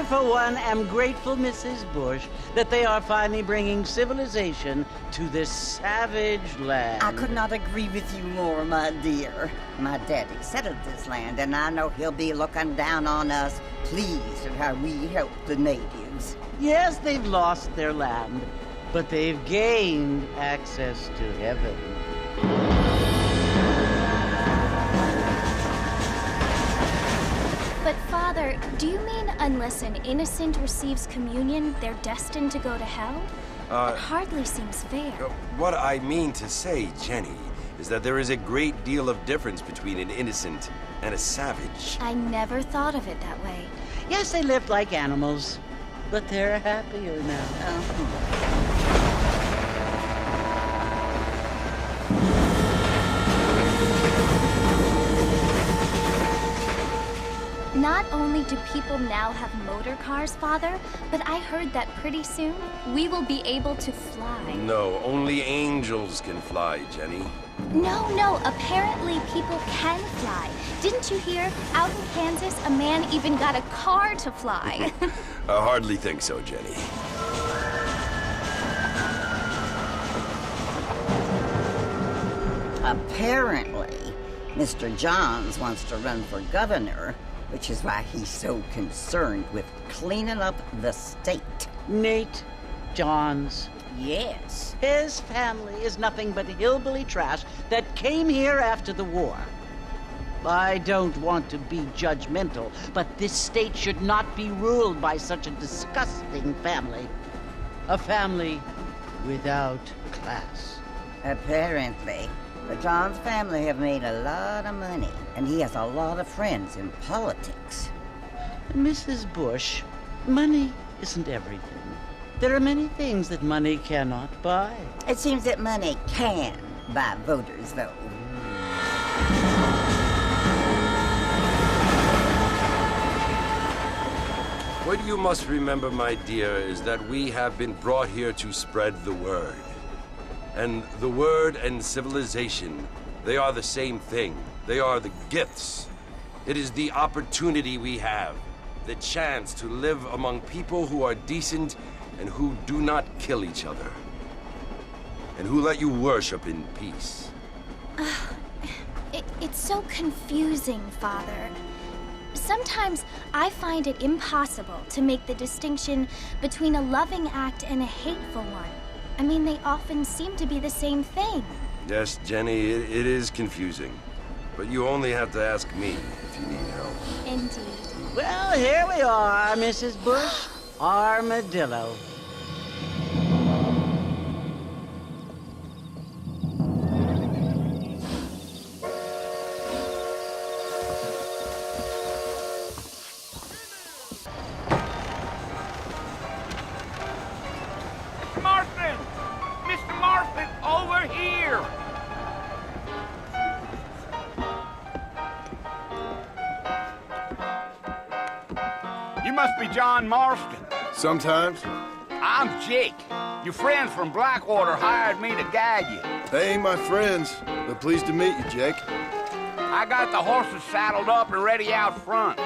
I, for one, am grateful, Mrs. Bush, that they are finally bringing civilization to this savage land. I could not agree with you more, my dear. My daddy settled this land, and I know he'll be looking down on us, pleased at how we help the natives. Yes, they've lost their land, but they've gained access to heaven. But, Father, do you mean unless an innocent receives communion, they're destined to go to hell? That hardly seems fair. What I mean to say, Jenny, is that there is a great deal of difference between an innocent and a savage. I never thought of it that way. Yes, they lived like animals, but they're happier now. Not only do people now have motor cars, Father, but I heard that pretty soon we will be able to fly. No, only angels can fly, Jenny. No, apparently people can fly. Didn't you hear? Out in Kansas, a man even got a car to fly. I hardly think so, Jenny. Apparently, Mr. Johns wants to run for governor, which is why he's so concerned with cleaning up the state. Nate Johns. Yes. His family is nothing but hillbilly trash that came here after the war. I don't want to be judgmental, but this state should not be ruled by such a disgusting family. A family without class. Apparently. The Johns family have made a lot of money, and he has a lot of friends in politics. Mrs. Bush, money isn't everything. There are many things that money cannot buy. It seems that money can buy voters, though. What you must remember, my dear, is that we have been brought here to spread the word. And the word and civilization, they are the same thing. They are the gifts. It is the opportunity we have, the chance to live among people who are decent and who do not kill each other, and who let you worship in peace. It's so confusing, Father. Sometimes I find it impossible to make the distinction between a loving act and a hateful one. I mean, they often seem to be the same thing. Yes, Jenny, it is confusing. But you only have to ask me if you need help. Indeed. Well, here we are, Mrs. Bush. Armadillo. You must be John Marston. Sometimes. I'm Jake. Your friends from Blackwater hired me to guide you. They ain't my friends, but pleased to meet you, Jake. I got the horses saddled up and ready out front.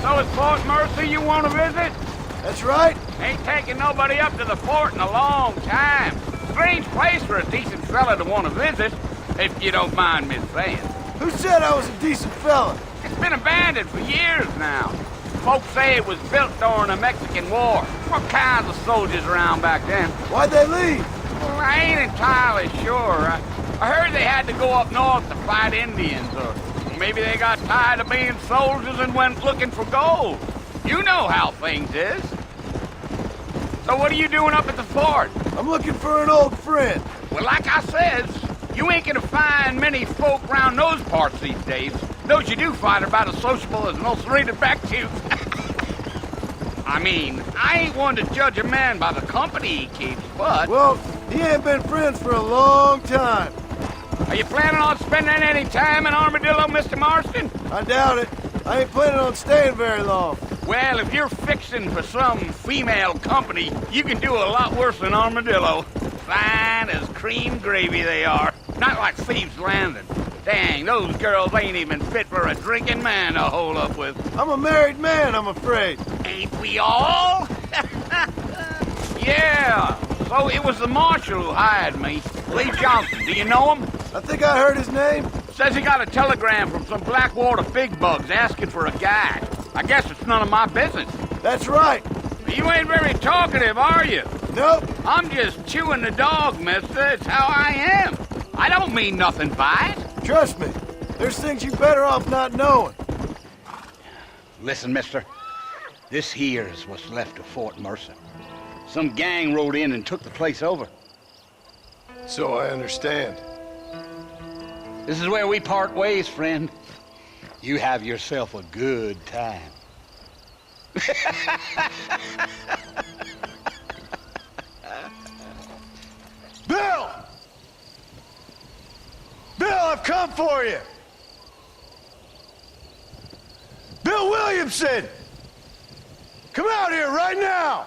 So it's Fort Mercy you want to visit? That's right. Ain't taking nobody up to the fort in a long time. Strange place for a decent fella to want to visit, if you don't mind me saying. Who said I was a decent fella? It's been abandoned for years now. Folks say it was built during the Mexican War. What kinds of soldiers around back then? Why'd they leave? Well, I ain't entirely sure. I heard they had to go up north to fight Indians, or maybe they got tired of being soldiers and went looking for gold. You know how things is. So what are you doing up at the fort? I'm looking for an old friend. Well, like I says, you ain't gonna find many folk round those parts these days. Those you do find are about as sociable as an ulcerated back tooth. I mean, I ain't one to judge a man by the company he keeps, but... Well, he ain't been friends for a long time. Are you planning on spending any time in Armadillo, Mr. Marston? I doubt it. I ain't planning on staying very long. Well, if you're fixing for some female company, you can do a lot worse than Armadillo. Fine as cream gravy they are. Not like Thieves' Landing. Dang, those girls ain't even fit for a drinking man to hole up with. I'm a married man, I'm afraid. Ain't we all? Yeah, so it was the marshal who hired me. Lee Johnson, do you know him? I think I heard his name. Says he got a telegram from some Blackwater big bugs asking for a guide. I guess it's none of my business. That's right. You ain't very talkative, are you? Nope. I'm just chewing the dog, mister. It's how I am. I don't mean nothing by it. Trust me. There's things you're better off not knowing. Listen, mister. This here's what's left of Fort Mercer. Some gang rode in and took the place over. So I understand. This is where we part ways, friend. You have yourself a good time. Bill! Bill, I've come for you! Bill Williamson! Come out here right now!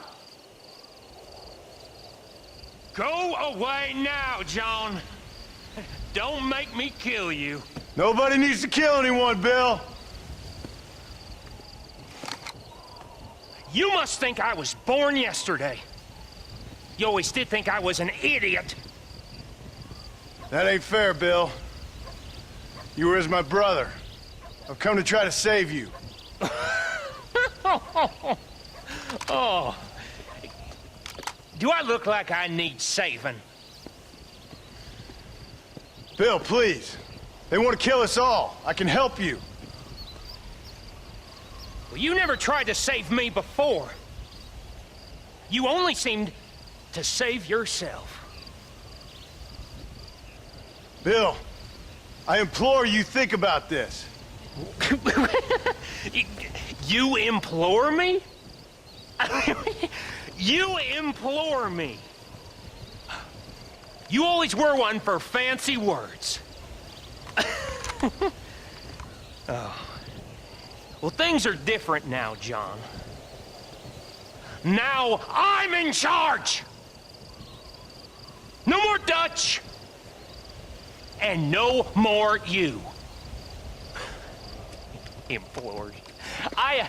Go away now, John. Don't make me kill you. Nobody needs to kill anyone, Bill. You must think I was born yesterday. You always did think I was an idiot. That ain't fair, Bill. You were as my brother. I've come to try to save you. Oh. Do I look like I need saving? Bill, please. They want to kill us all. I can help you. Well, you never tried to save me before. You only seemed to save yourself. Bill, I implore you think about this. You implore me? You implore me. You always were one for fancy words. Oh. Well, things are different now, John. Now I'm in charge. No more Dutch. And no more you. Implores. I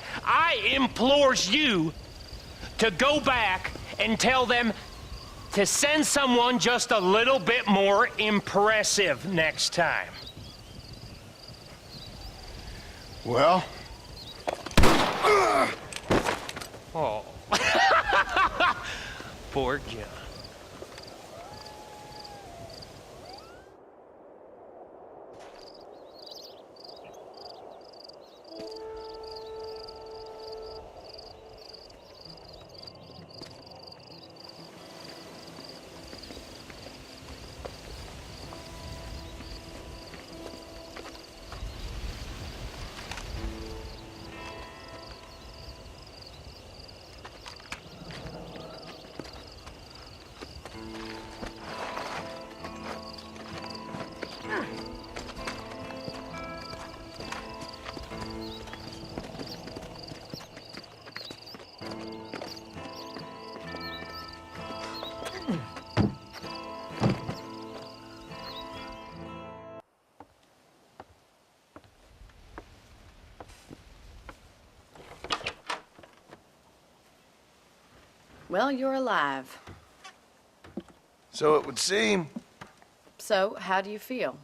implores you to go back and tell them to send someone just a little bit more impressive next time. Well? Oh. Poor John. Well, you're alive. So it would seem. So, how do you feel?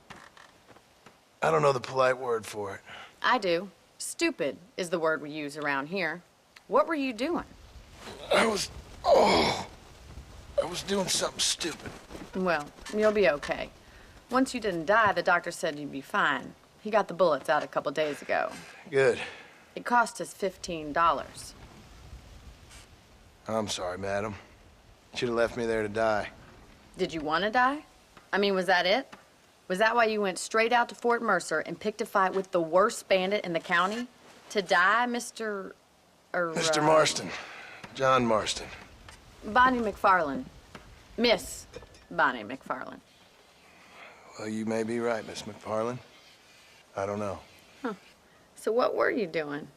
I don't know the polite word for it. I do. Stupid is the word we use around here. What were you doing? I was doing something stupid. Well, you'll be okay. Once you didn't die, the doctor said you'd be fine. He got the bullets out a couple days ago. Good. It cost us $15. I'm sorry, madam. Should have left me there to die. Did you want to die? I mean, was that it? Was that why you went straight out to Fort Mercer and picked a fight with the worst bandit in the county? To die, Mr. Mr. Marston. John Marston. Bonnie McFarland. Miss Bonnie McFarland. Well, you may be right, Miss McFarland. I don't know. Huh. So what were you doing?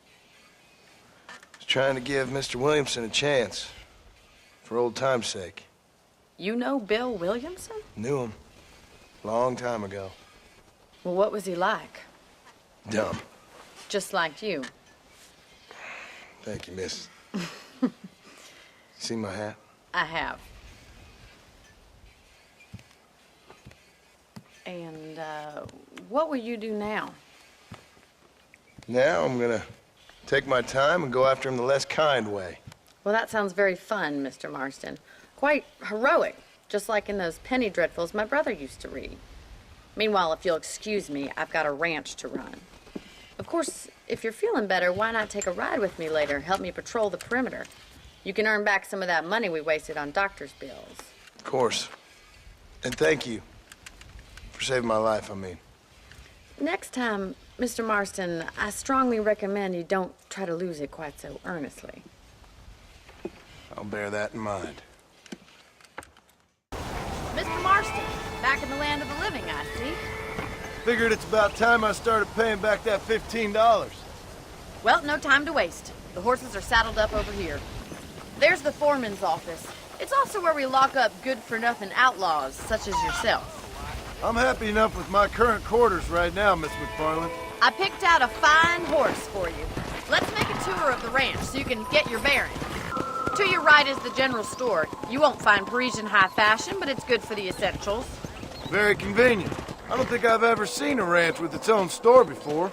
I was trying to give Mr. Williamson a chance. For old time's sake. You know Bill Williamson? Knew him. Long time ago. Well, what was he like? Dumb. Just like you. Thank you, miss. See my hat? I have. And, what will you do now? Now I'm gonna take my time and go after him the less kind way. Well, that sounds very fun, Mr. Marston. Quite heroic, just like in those penny dreadfuls my brother used to read. Meanwhile, if you'll excuse me, I've got a ranch to run. Of course, if you're feeling better, why not take a ride with me later? Help me patrol the perimeter. You can earn back some of that money we wasted on doctor's bills. Of course. And thank you for saving my life, I mean. Next time, Mr. Marston, I strongly recommend you don't try to lose it quite so earnestly. I'll bear that in mind. Mr. Marston, back in the land of the living, I see. Figured it's about time I started paying back that $15. Well, no time to waste. The horses are saddled up over here. There's the foreman's office. It's also where we lock up good-for-nothing outlaws, such as yourself. I'm happy enough with my current quarters right now, Miss McFarland. I picked out a fine horse for you. Let's make a tour of the ranch so you can get your bearings. To your right is the general store. You won't find Parisian high fashion, but it's good for the essentials. Very convenient. I don't think I've ever seen a ranch with its own store before.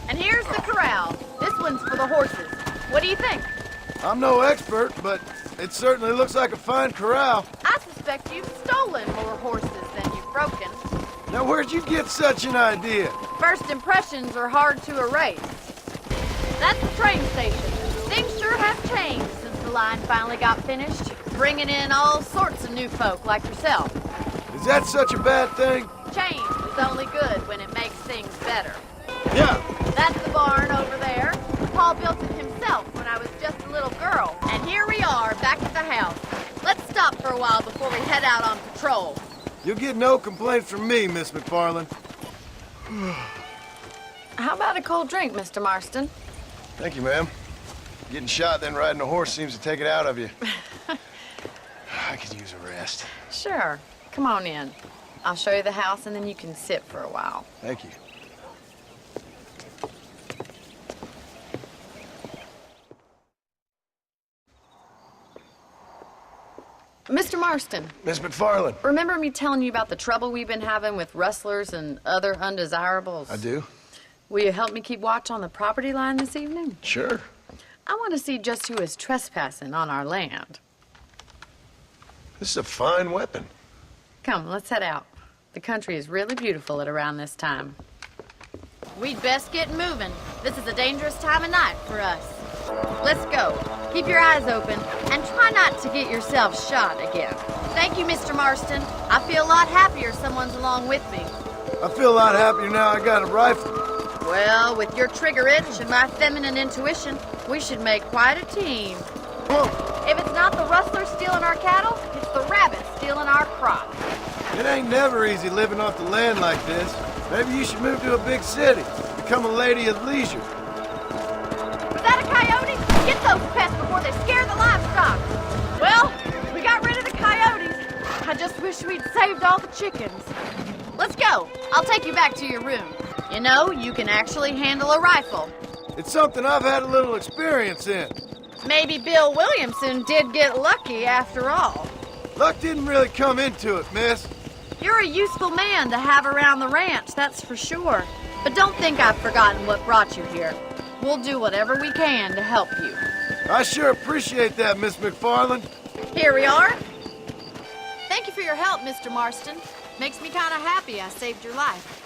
And here's the corral. This one's for the horses. What do you think? I'm no expert, but it certainly looks like a fine corral. I suspect you've stolen more horses than you've broken. Now, where'd you get such an idea? First impressions are hard to erase. That's the train station. Things sure have changed since the line finally got finished, bringing in all sorts of new folk like yourself. Is that such a bad thing? Change is only good when it makes things better. Yeah. That's the barn over there. Paul built it himself when I was just a little girl. And here we are, back at the house. Let's stop for a while before we head out on patrol. You'll get no complaints from me, Miss McFarland. How about a cold drink, Mr. Marston? Thank you, ma'am. Getting shot, then riding a horse seems to take it out of you. I could use a rest. Sure. Come on in. I'll show you the house, and then you can sit for a while. Thank you. Mr. Marston. Miss McFarland. Remember me telling you about the trouble we've been having with rustlers and other undesirables? I do. Will you help me keep watch on the property line this evening? Sure. I want to see just who is trespassing on our land. This is a fine weapon. Come, let's head out. The country is really beautiful at around this time. We'd best get moving. This is a dangerous time of night for us. Let's go. Keep your eyes open and try not to get yourself shot again. Thank you, Mr. Marston. I feel a lot happier someone's along with me. I feel a lot happier now I got a rifle. Well, with your trigger itch and my feminine intuition, we should make quite a team. Whoa. If it's not the rustlers stealing our cattle, it's the rabbits stealing our crop. It ain't never easy living off the land like this. Maybe you should move to a big city. Become a lady of leisure. Is that a coyote? Get those pests before they scare the livestock. Well, we got rid of the coyotes. I just wish we'd saved all the chickens. Let's go. I'll take you back to your room. You know, you can actually handle a rifle. It's something I've had a little experience in. Maybe Bill Williamson did get lucky after all. Luck didn't really come into it, miss. You're a useful man to have around the ranch, that's for sure. But don't think I've forgotten what brought you here. We'll do whatever we can to help you. I sure appreciate that, Miss McFarland. Here we are. Thank you for your help, Mr. Marston. Makes me kind of happy I saved your life.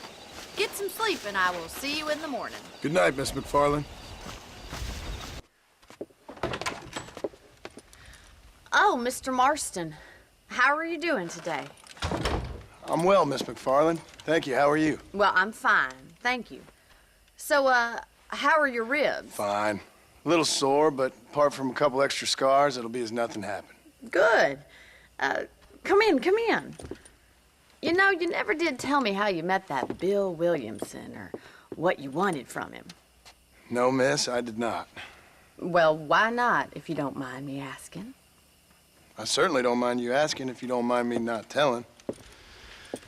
Get some sleep and I will see you in the morning. Good night, Miss McFarland. Oh, Mr. Marston. How are you doing today? I'm well, Miss McFarland. Thank you. How are you? Well, I'm fine. Thank you. So, how are your ribs? Fine. A little sore, but apart from a couple extra scars, it'll be as nothing happened. Good. Come in, come in. You know, you never did tell me how you met that Bill Williamson or what you wanted from him. No, miss, I did not. Well, why not, if you don't mind me asking? I certainly don't mind you asking if you don't mind me not telling.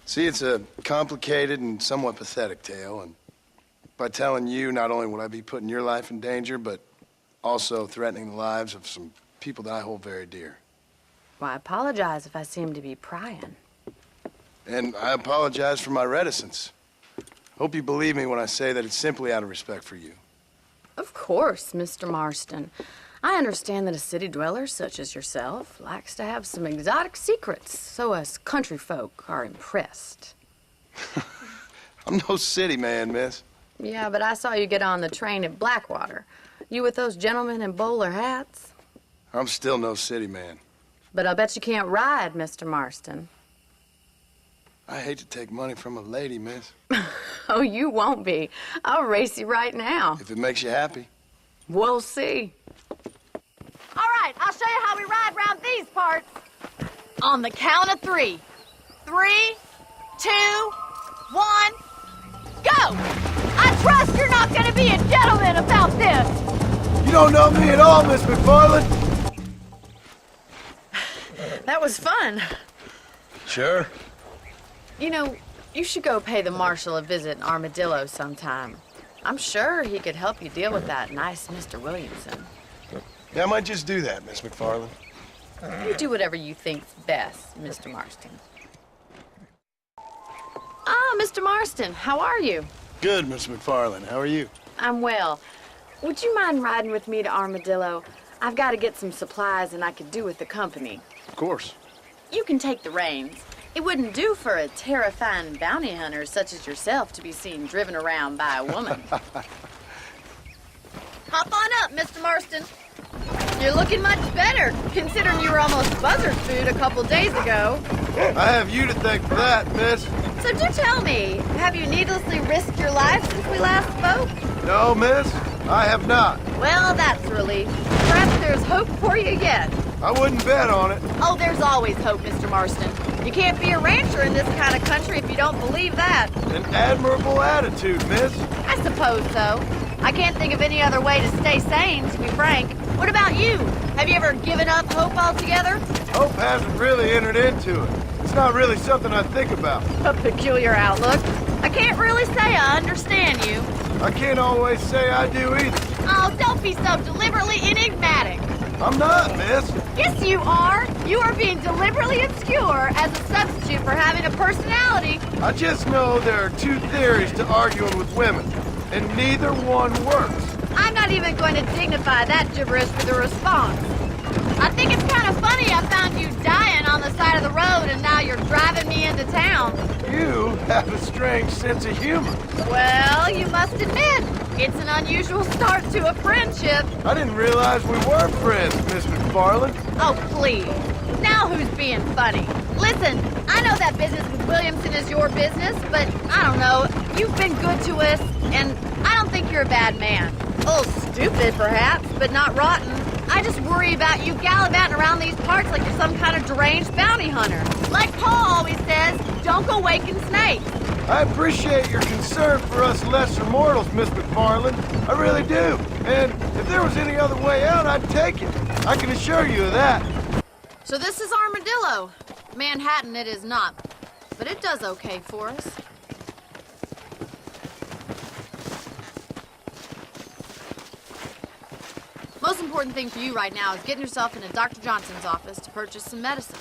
See, it's a complicated and somewhat pathetic tale, and by telling you, not only would I be putting your life in danger, but also threatening the lives of some people that I hold very dear. Well, I apologize if I seem to be prying. And I apologize for my reticence. Hope you believe me when I say that it's simply out of respect for you. Of course, Mr. Marston. I understand that a city dweller such as yourself likes to have some exotic secrets, so us country folk are impressed. I'm no city man, miss. Yeah, but I saw you get on the train at Blackwater. You with those gentlemen in bowler hats? I'm still no city man. But I'll bet you can't ride, Mr. Marston. I hate to take money from a lady, miss. Oh, you won't be. I'll race you right now. If it makes you happy. We'll see. All right, I'll show you how we ride round these parts. On the count of 3. 3, 2, 1, go! I trust you're not going to be a gentleman about this. You don't know me at all, Miss McFarland. That was fun. Sure. You know, you should go pay the marshal a visit in Armadillo sometime. I'm sure he could help you deal with that nice Mr. Williamson. Yeah, I might just do that, Miss McFarland. You do whatever you think's best, Mr. Marston. Ah, Mr. Marston, how are you? Good, Miss McFarland. How are you? I'm well. Would you mind riding with me to Armadillo? I've got to get some supplies and I could do with the company. Of course. You can take the reins. It wouldn't do for a terrifying bounty hunter such as yourself to be seen driven around by a woman. Hop on up, Mr. Marston. You're looking much better, considering you were almost buzzard food a couple days ago. I have you to thank for that, miss. So do tell me, have you needlessly risked your life since we last spoke? No, miss, I have not. Well, that's a relief. Perhaps there's hope for you yet. I wouldn't bet on it. Oh, there's always hope, Mr. Marston. You can't be a rancher in this kind of country if you don't believe that. An admirable attitude, miss. I suppose so. I can't think of any other way to stay sane, to be frank. What about you? Have you ever given up hope altogether? Hope hasn't really entered into it. It's not really something I think about. A peculiar outlook. I can't really say I understand you. I can't always say I do either. Oh, don't be so deliberately enigmatic. I'm not, miss. Yes, you are. You are being deliberately obscure as a substitute for having a personality. I just know there are two theories to arguing with women, and neither one works. I'm not even going to dignify that gibberish with a response. I think it's kind of funny I found you dying on the side of the road and now you're driving me into town. You have a strange sense of humor. Well, you must admit, it's an unusual start to a friendship. I didn't realize we were friends, Miss McFarland. Oh, please. Now who's being funny? Listen, I know that business with Williamson is your business, but I don't know. You've been good to us, and I don't think you're a bad man. A little stupid, perhaps, but not rotten. I just worry about you gallivanting around these parts like you're some kind of deranged bounty hunter. Like Paul always says, don't go waking snakes. I appreciate your concern for us lesser mortals, Miss McFarland. I really do. And if there was any other way out, I'd take it. I can assure you of that. So this is Armadillo. Manhattan it is not, but it does okay for us. Most important thing for you right now is getting yourself into Dr. Johnson's office to purchase some medicine.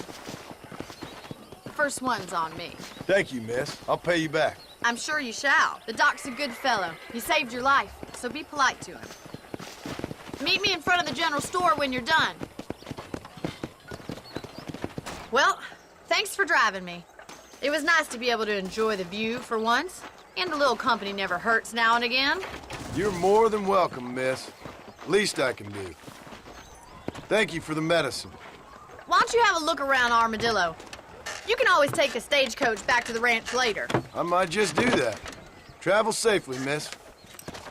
The first one's on me. Thank you, miss. I'll pay you back. I'm sure you shall. The doc's a good fellow. He saved your life, so be polite to him. Meet me in front of the general store when you're done. Well, thanks for driving me. It was nice to be able to enjoy the view for once, and a little company never hurts now and again. You're more than welcome, miss. Least I can do. Thank you for the medicine. Why don't you have a look around Armadillo? You can always take a stagecoach back to the ranch later. I might just do that. Travel safely, miss.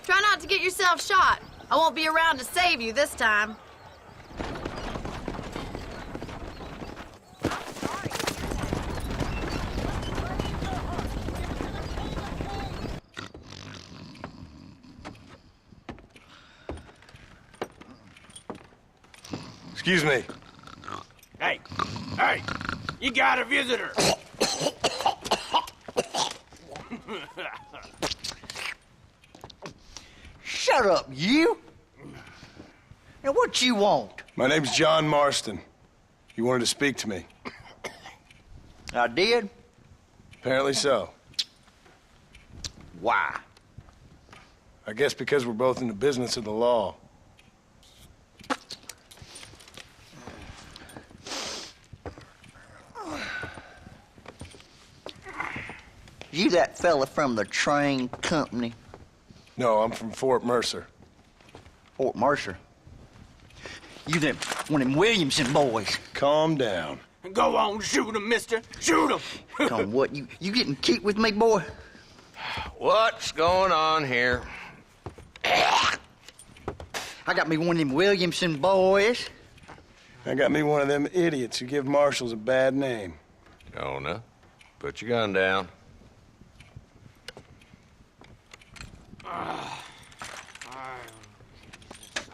Try not to get yourself shot. I won't be around to save you this time. Excuse me. Hey, you got a visitor. Shut up, you! Now, what you want? My name's John Marston. You wanted to speak to me. I did? Apparently so. Why? I guess because we're both in the business of the law. You that fella from the train company? No, I'm from Fort Mercer. Fort Mercer? You them one of them Williamson boys. Calm down. Go on, shoot him, mister. Shoot him. On what? You getting cute with me, boy? What's going on here? I got me one of them Williamson boys. I got me one of them idiots who give marshals a bad name. Jonah, put your gun down.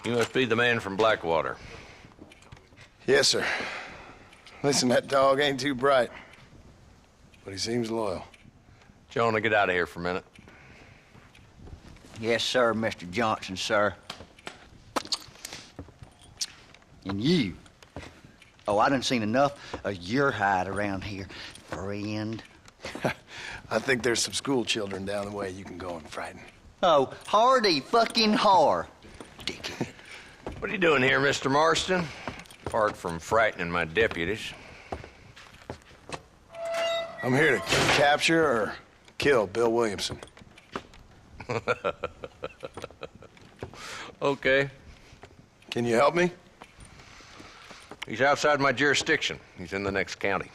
You must be the man from Blackwater. Yes, sir. Listen, that dog ain't too bright, but he seems loyal. Jonah, get out of here for a minute. Yes, sir, Mr. Johnson, sir. And you. Oh, I done seen enough of your hide around here, friend. I think there's some school children down the way you can go and frighten. Oh, hardy fucking har. Dickhead. What are you doing here, Mr. Marston? Apart from frightening my deputies. I'm here to capture or kill Bill Williamson. Okay. Can you help me? He's outside my jurisdiction. He's in the next county.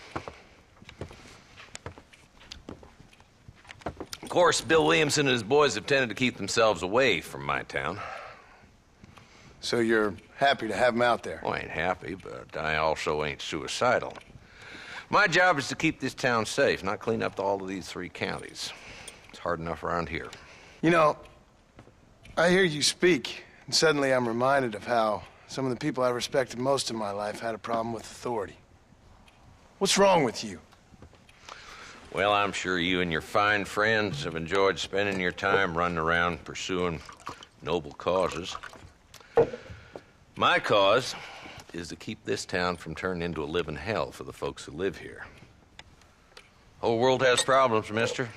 Of course, Bill Williamson and his boys have tended to keep themselves away from my town. So you're happy to have him out there? Well, I ain't happy, but I also ain't suicidal. My job is to keep this town safe, not clean up all of these 3 counties. It's hard enough around here. You know, I hear you speak, and suddenly I'm reminded of how some of the people I respected most in my life had a problem with authority. What's wrong with you? Well, I'm sure you and your fine friends have enjoyed spending your time running around pursuing noble causes. My cause is to keep this town from turning into a living hell for the folks who live here. Whole world has problems, mister,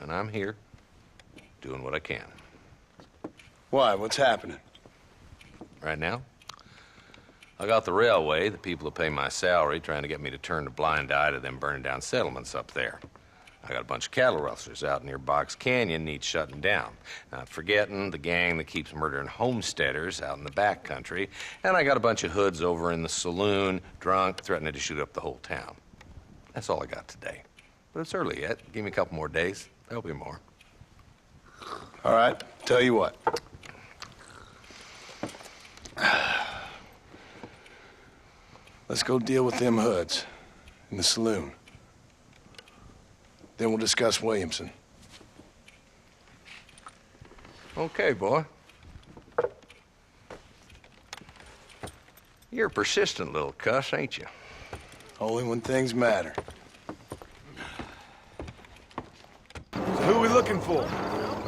and I'm here doing what I can. Why? What's happening? Right now, I got the railway, the people who pay my salary, trying to get me to turn a blind eye to them burning down settlements up there. I got a bunch of cattle rustlers out near Box Canyon needs shutting down. Not forgetting the gang that keeps murdering homesteaders out in the back country. And I got a bunch of hoods over in the saloon, drunk, threatening to shoot up the whole town. That's all I got today. But it's early yet. Give me a couple more days. There'll be more. All right, tell you what. Let's go deal with them hoods in the saloon. Then we'll discuss Williamson. Okay, boy. You're a persistent little cuss, ain't you? Only when things matter. So who are we looking for?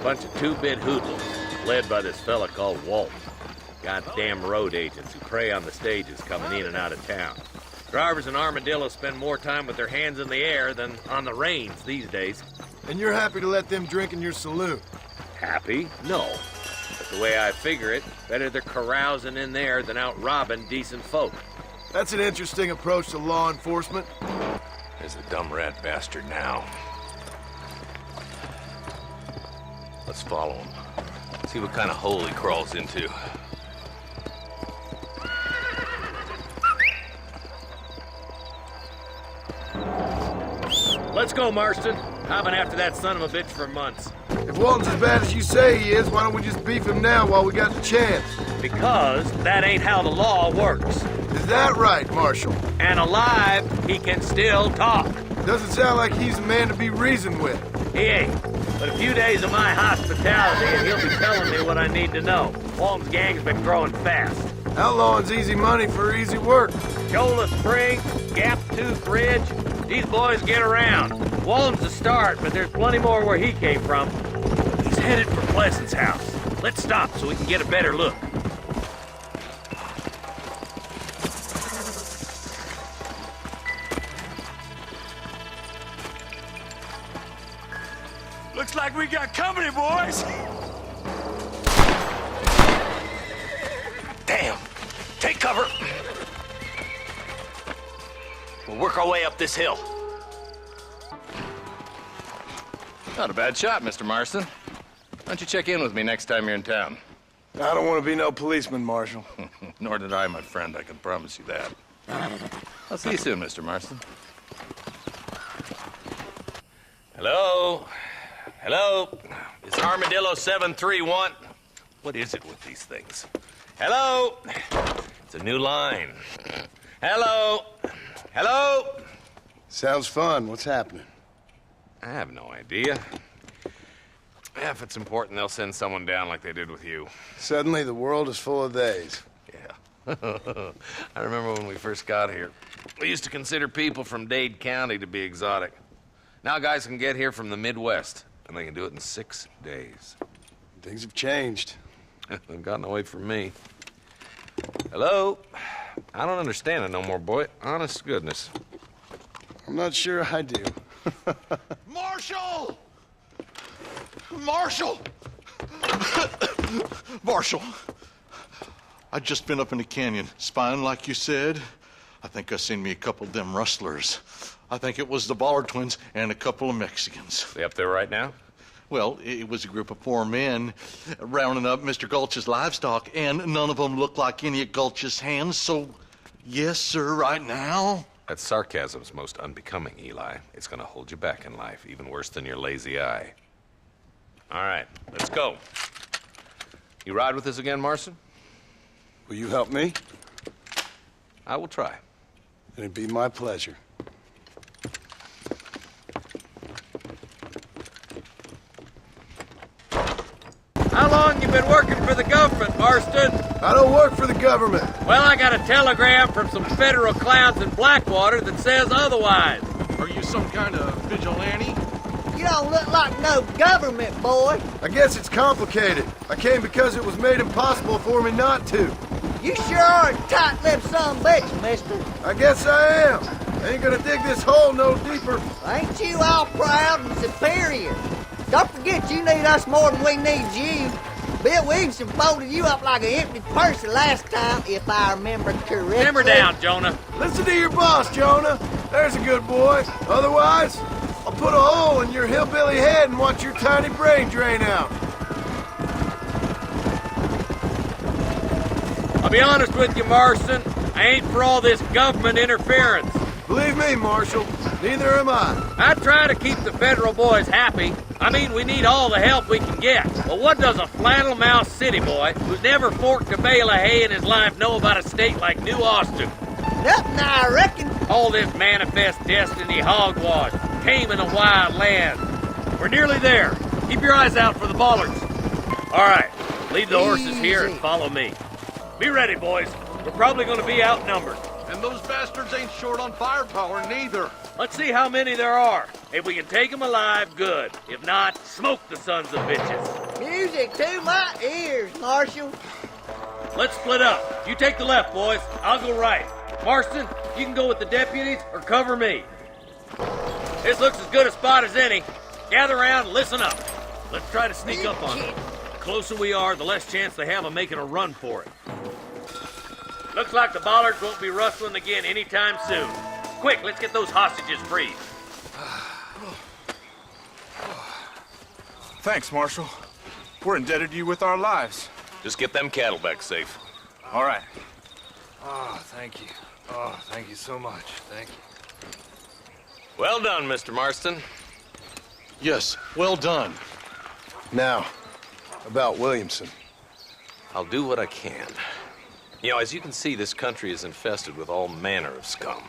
Bunch of two-bit hoodlums, led by this fella called Walt. Goddamn road agents who prey on the stages coming in and out of town. Drivers in Armadillo spend more time with their hands in the air than on the reins these days. And you're happy to let them drink in your saloon? Happy? No. But the way I figure it, better they're carousing in there than out robbing decent folk. That's an interesting approach to law enforcement. There's the dumb rat bastard now. Let's follow him. See what kind of hole he crawls into. Let's go, Marston. I've been after that son of a bitch for months. If Walton's as bad as you say he is, why don't we just beef him now while we got the chance? Because that ain't how the law works. Is that right, Marshal? And alive, he can still talk. Doesn't sound like he's a man to be reasoned with. He ain't. But a few days of my hospitality and he'll be telling me what I need to know. Walton's gang's been growing fast. Outlawing's easy money for easy work. Shola Spring, Gap Tooth Ridge, these boys get around. Walden's a start, but there's plenty more where he came from. He's headed for Pleasant's house. Let's stop so we can get a better look. Looks like we got company, boys. Damn! Take cover! We'll work our way up this hill. Not a bad shot, Mr. Marston. Why don't you check in with me next time you're in town? I don't want to be no policeman, Marshal. Nor did I, my friend. I can promise you that. I'll see you soon, Mr. Marston. Hello? Hello? Is Armadillo 731? What is it with these things? Hello? It's a new line. Hello? Hello? Sounds fun. What's happening? I have no idea. Yeah, if it's important, they'll send someone down like they did with you. Suddenly, the world is full of theys. Yeah. I remember when we first got here. We used to consider people from Dade County to be exotic. Now guys can get here from the Midwest, and they can do it in 6 days. Things have changed. They've gotten away from me. Hello? I don't understand it no more, boy. Honest to goodness. I'm not sure I do. Marshal! Marshal! Marshal! I'd just been up in the canyon, spying like you said. I think I seen me a couple of them rustlers. I think it was the Ballard twins and a couple of Mexicans. They up there right now? Well, it was a group of 4 men rounding up Mr. Gulch's livestock, and none of them looked like any of Gulch's hands, so yes, sir, right now. That sarcasm's most unbecoming, Eli. It's gonna hold you back in life, even worse than your lazy eye. All right, let's go. You ride with us again, Marston? Will you help me? I will try. It'd be my pleasure. How long you been working for the government, Marston? I don't work for the government. Well, I got a telegram from some federal clowns in Blackwater that says otherwise. Are you some kind of vigilante? You don't look like no government boy. I guess it's complicated. I came because it was made impossible for me not to. You sure are a tight-lipped son of a bitch, mister. I guess I am. I ain't gonna dig this hole no deeper. Ain't you all proud and superior? Don't forget you need us more than we need you. Bill Williamson folded you up like an empty purse the last time, if I remember correctly. Simmer down, Jonah. Listen to your boss, Jonah. There's a good boy. Otherwise, I'll put a hole in your hillbilly head and watch your tiny brain drain out. I'll be honest with you, Marston. I ain't for all this government interference. Believe me, Marshal, neither am I. I try to keep the federal boys happy. I mean, we need all the help we can get. But what does a flannel-mouthed city boy who's never forked a bale of hay in his life know about a state like New Austin? Nothing, I reckon. All this manifest destiny hogwash, taming a wild land. We're nearly there. Keep your eyes out for the bollards. All right, leave the horses here and follow me. Be ready, boys. We're probably going to be outnumbered. And those bastards ain't short on firepower, neither. Let's see how many there are. If we can take them alive, good. If not, smoke the sons of bitches. Music to my ears, Marshal. Let's split up. You take the left, boys. I'll go right. Marston, you can go with the deputies or cover me. This looks as good a spot as any. Gather around and listen up. Let's try to sneak up on them. The closer we are, the less chance they have of making a run for it. Looks like the bollards won't be rustling again anytime soon. Quick, let's get those hostages freed. Thanks, Marshal. We're indebted to you with our lives. Just get them cattle back safe. All right. Oh, thank you. Oh, thank you so much. Thank you. Well done, Mr. Marston. Yes, well done. Now, about Williamson. I'll do what I can. You know, as you can see, this country is infested with all manner of scum.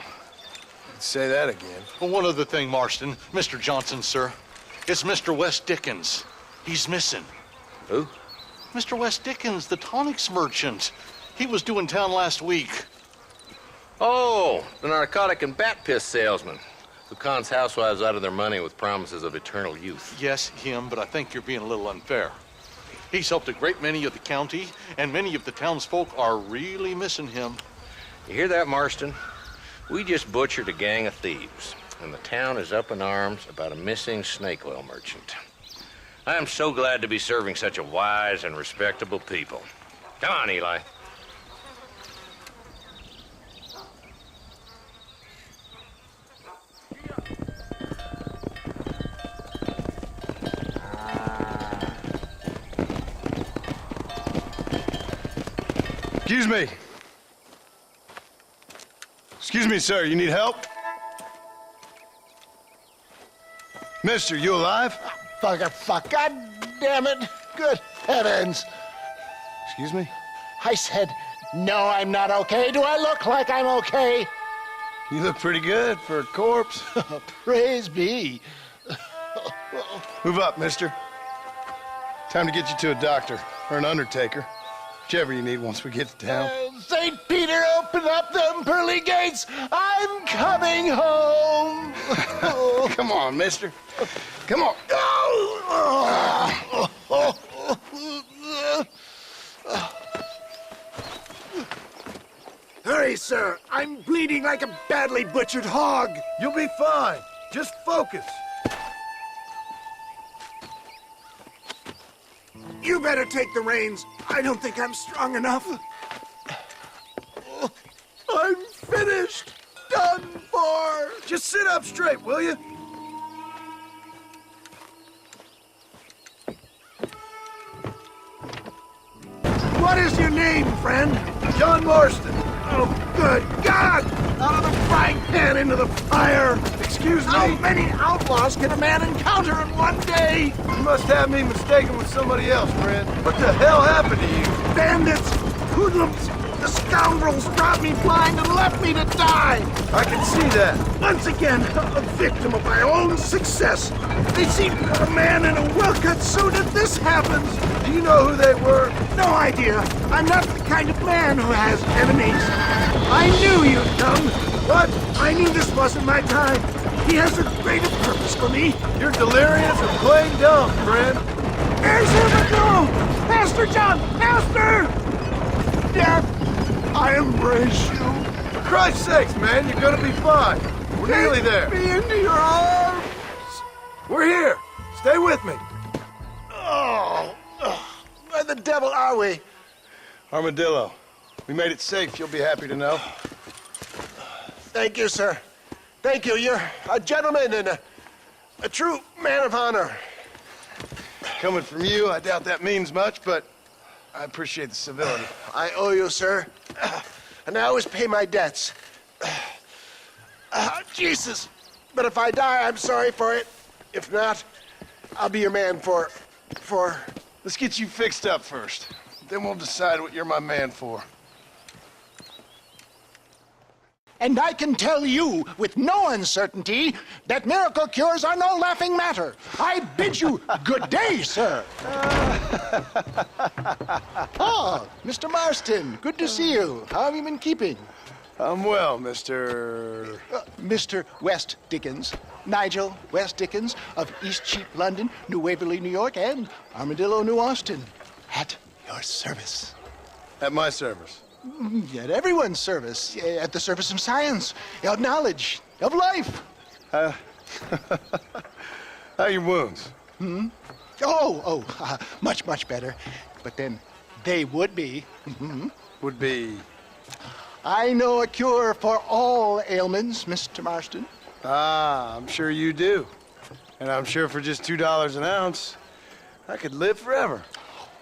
Say that again. Well, one other thing, Marston. Mr. Johnson, sir. It's Mr. Wes Dickens. He's missing. Who? Mr. Wes Dickens, the tonics merchant. He was due in town last week. Oh, the narcotic and bat piss salesman. Khan's housewives out of their money with promises of eternal youth. Yes, him, but I think you're being a little unfair. He's helped a great many of the county, and many of the townsfolk are really missing him. You hear that, Marston? We just butchered a gang of thieves, and the town is up in arms about a missing snake oil merchant. I am so glad to be serving such a wise and respectable people. Come on, Eli. Excuse me. Excuse me, sir. You need help? Mister, you alive? Fuck. God damn it. Good heavens. Excuse me? I said, no, I'm not okay. Do I look like I'm okay? You look pretty good for a corpse. Praise be. Move up, mister. Time to get you to a doctor or an undertaker. Whichever you need once we get to town. St. Peter, open up them pearly gates. I'm coming home. Come on, mister. Come on. Hurry, sir. I'm bleeding like a badly butchered hog. You'll be fine. Just focus. You better take the reins. I don't think I'm strong enough. I'm finished. Done for. Just sit up straight, will you? What is your name, friend? John Marston. Oh, good God! Out of the frying pan into the fire! Excuse me? How many outlaws can a man encounter in one day? You must have me mistaken with somebody else, friend. What the hell happened to you? Bandits! Hoodlums! The scoundrels brought me blind and left me to die! I can see that. Once again, a victim of my own success. They seem a man in a well-cut suit and this happens. Do you know who they were? No idea. I'm not the kind of man who has enemies. I knew you'd come. What? I knew this wasn't my time. He has a greater purpose for me. You're delirious and plain dumb, friend. There's Armadillo! Master John! Master! Death, I embrace you. For Christ's sakes, man, you're gonna be fine. We're nearly there. Take me into your arms. We're here. Stay with me. Oh, where the devil are we? Armadillo. We made it safe, you'll be happy to know. Thank you, sir. Thank you. You're a gentleman and a true man of honor. Coming from you, I doubt that means much, but I appreciate the civility. I owe you, sir. And I always pay my debts. Jesus. But if I die, I'm sorry for it. If not, I'll be your man for... Let's get you fixed up first. Then we'll decide what you're my man for. And I can tell you with no uncertainty that miracle cures are no laughing matter. I bid you good day, sir. Oh, Mr. Marston, good to see you. How have you been keeping? I'm well, Mr. Mr. West Dickens. Nigel West Dickens of East Cheap, London, New Waverly, New York, and Armadillo, New Austin. At your service. At my service. At everyone's service. At the service of science, of knowledge, of life. How are your wounds? Much, much better. But then they would be. Would be? I know a cure for all ailments, Mr. Marston. Ah, I'm sure you do. And I'm sure for just $2 an ounce, I could live forever.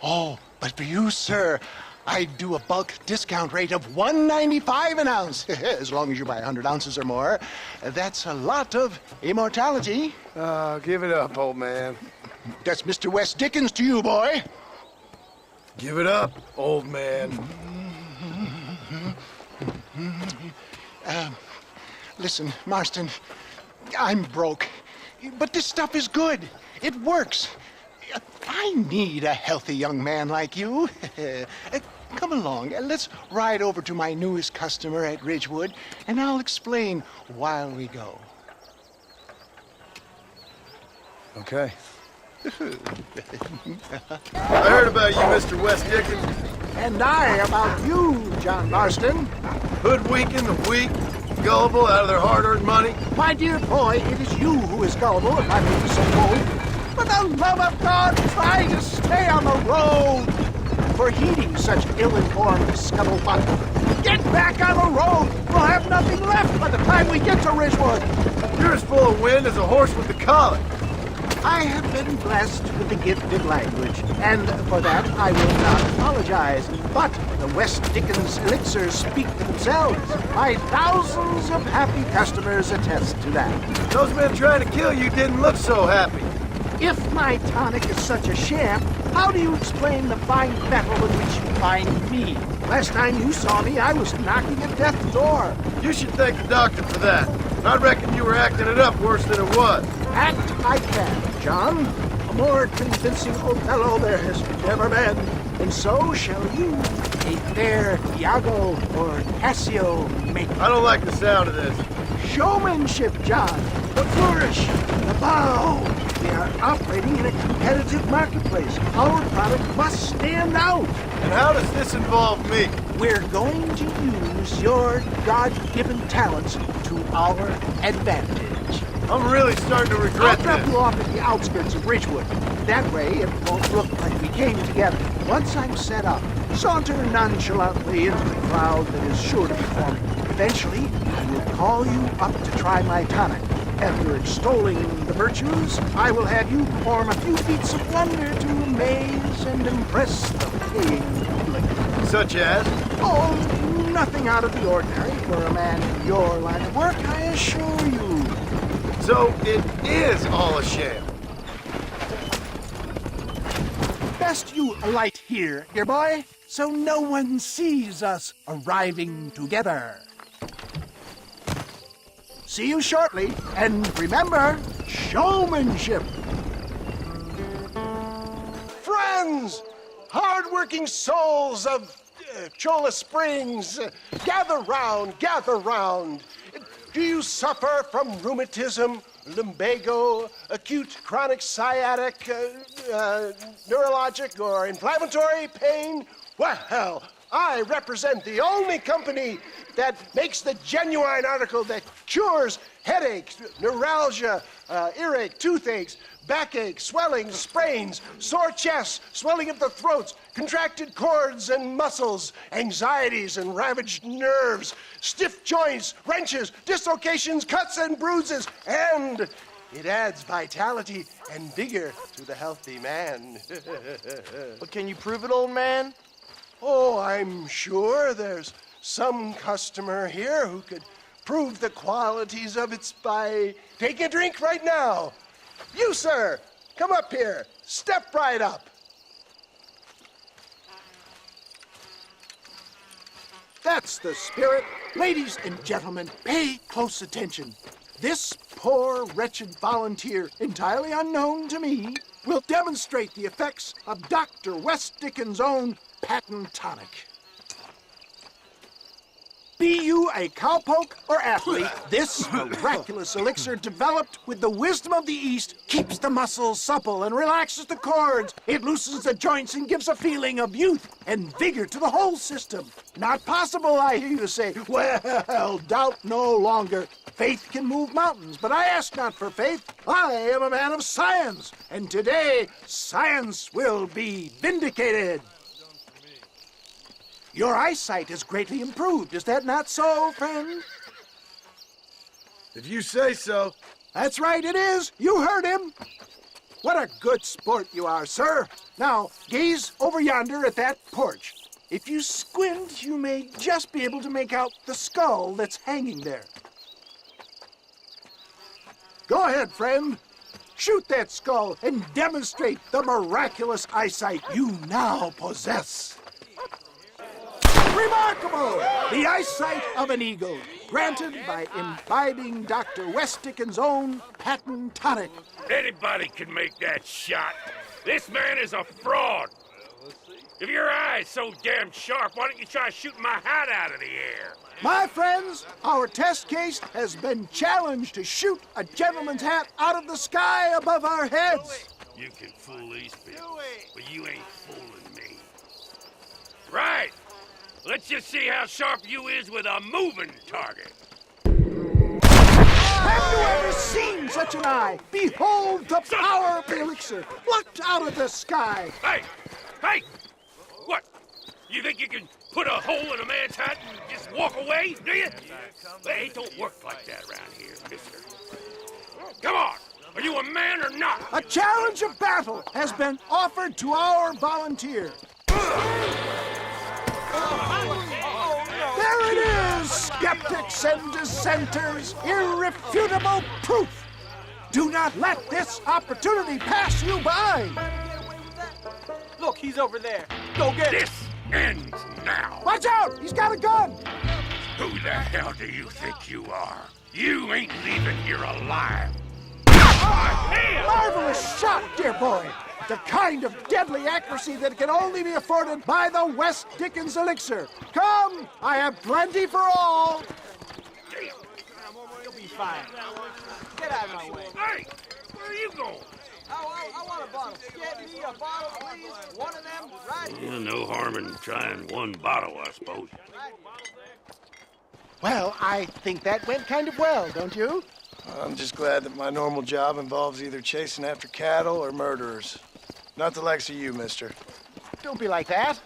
Oh, but for you, sir, I'd do a bulk discount rate of $1.95 an ounce, as long as you buy 100 ounces or more. That's a lot of immortality. Give it up, old man. That's Mr. West Dickens to you, boy. Give it up, old man. Listen, Marston, I'm broke, but this stuff is good. It works. I need a healthy young man like you. Come along, let's ride over to my newest customer at Ridgewood, and I'll explain while we go. Okay. I heard about you, Mr. West Dickens. And I about you, John Marston. Hoodwinking the weak, gullible out of their hard-earned money. My dear boy, it is you who is gullible, if I may be so bold. For the love of God, try to stay on the road. For heeding such ill-informed scuttlebutt. Get back on the road! We'll have nothing left by the time we get to Ridgewood. You're as full of wind as a horse with the colic. I have been blessed with the gifted language, and for that I will not apologize. But the West Dickens elixirs speak for themselves. My thousands of happy customers attest to that. Those men trying to kill you didn't look so happy. If my tonic is such a sham, how do you explain the fine mettle in which you find me? Last time you saw me, I was knocking at death's door. You should thank the doctor for that. I reckon you were acting it up worse than it was. Act I can, John. A more convincing Othello there has never been. And so shall you, a fair Iago or Cassio make. I don't like the sound of this. Showmanship, John. The flourish, the bow. We are operating in a competitive marketplace. Our product must stand out. And how does this involve me? We're going to use your God-given talents to our advantage. I'm really starting to regret I'll drop this. you off at the outskirts of Ridgewood. That way, it won't look like we came together. Once I'm set up, saunter nonchalantly into the crowd that is sure to be forming. Eventually, I will call you up to try my tonic. After extolling the virtues, I will have you perform a few feats of wonder to amaze and impress the paying public. Such as? Oh, nothing out of the ordinary for a man in your line of work, I assure you. So it is all a sham. Best you alight here, dear boy, so no one sees us arriving together. See you shortly, and remember, showmanship. Friends, hard-working souls of Cholla Springs, gather round, gather round. Do you suffer from rheumatism, lumbago, acute chronic sciatic, neurologic, or inflammatory pain? Well, I represent the only company that makes the genuine article that cures headaches, neuralgia, earache, toothaches, backache, swelling, sprains, sore chests, swelling of the throats, contracted cords and muscles, anxieties and ravaged nerves, stiff joints, wrenches, dislocations, cuts and bruises, and it adds vitality and vigor to the healthy man. But can you prove it, old man? Oh, I'm sure there's some customer here who could prove the qualities of it by taking a drink right now. You, sir, come up here. Step right up. That's the spirit. Ladies and gentlemen, pay close attention. This poor, wretched volunteer, entirely unknown to me, will demonstrate the effects of Dr. West Dickens' own patent tonic. Be you a cowpoke or athlete, this miraculous elixir developed with the wisdom of the East keeps the muscles supple and relaxes the cords. It loosens the joints and gives a feeling of youth and vigor to the whole system. Not possible, I hear you say. Well, doubt no longer. Faith can move mountains, but I ask not for faith. I am a man of science, and today science will be vindicated. Your eyesight has greatly improved. Is that not so, friend? If you say so. That's right, it is. You heard him. What a good sport you are, sir. Now, gaze over yonder at that porch. If you squint, you may just be able to make out the skull that's hanging there. Go ahead, friend. Shoot that skull and demonstrate the miraculous eyesight you now possess. Remarkable! The eyesight of an eagle, granted by imbibing Dr. West Dickens' own patent tonic. Anybody can make that shot. This man is a fraud. If your eye's so damn sharp, why don't you try shooting my hat out of the air? My friends, our test case has been challenged to shoot a gentleman's hat out of the sky above our heads. You can fool these people, but you ain't fooling me. Right. Let's just see how sharp you is with a moving target. Have you ever seen such an eye? Behold the power of the elixir, plucked out of the sky. Hey! Hey! What? You think you can put a hole in a man's hat and just walk away, do you? Hey, it don't work like that around here, mister. Come on! Are you a man or not? A challenge of battle has been offered to our volunteer. There it is, skeptics and dissenters, irrefutable proof. Do not let this opportunity pass you by. Look, he's over there. Go get him. This ends now. Watch out, he's got a gun. Who the hell do you think you are? You ain't leaving here alive. Marvelous shot, dear boy. The kind of deadly accuracy that can only be afforded by the West Dickens elixir. Come, I have plenty for all. You'll be fine. Get out of my way. Hey, where are you going? I want a bottle. Get me a bottle, please. One of them, right here. Yeah, no harm in trying one bottle, I suppose. Well, I think that went kind of well, don't you? I'm just glad that my normal job involves either chasing after cattle or murderers. Not the likes of you, mister. Don't be like that.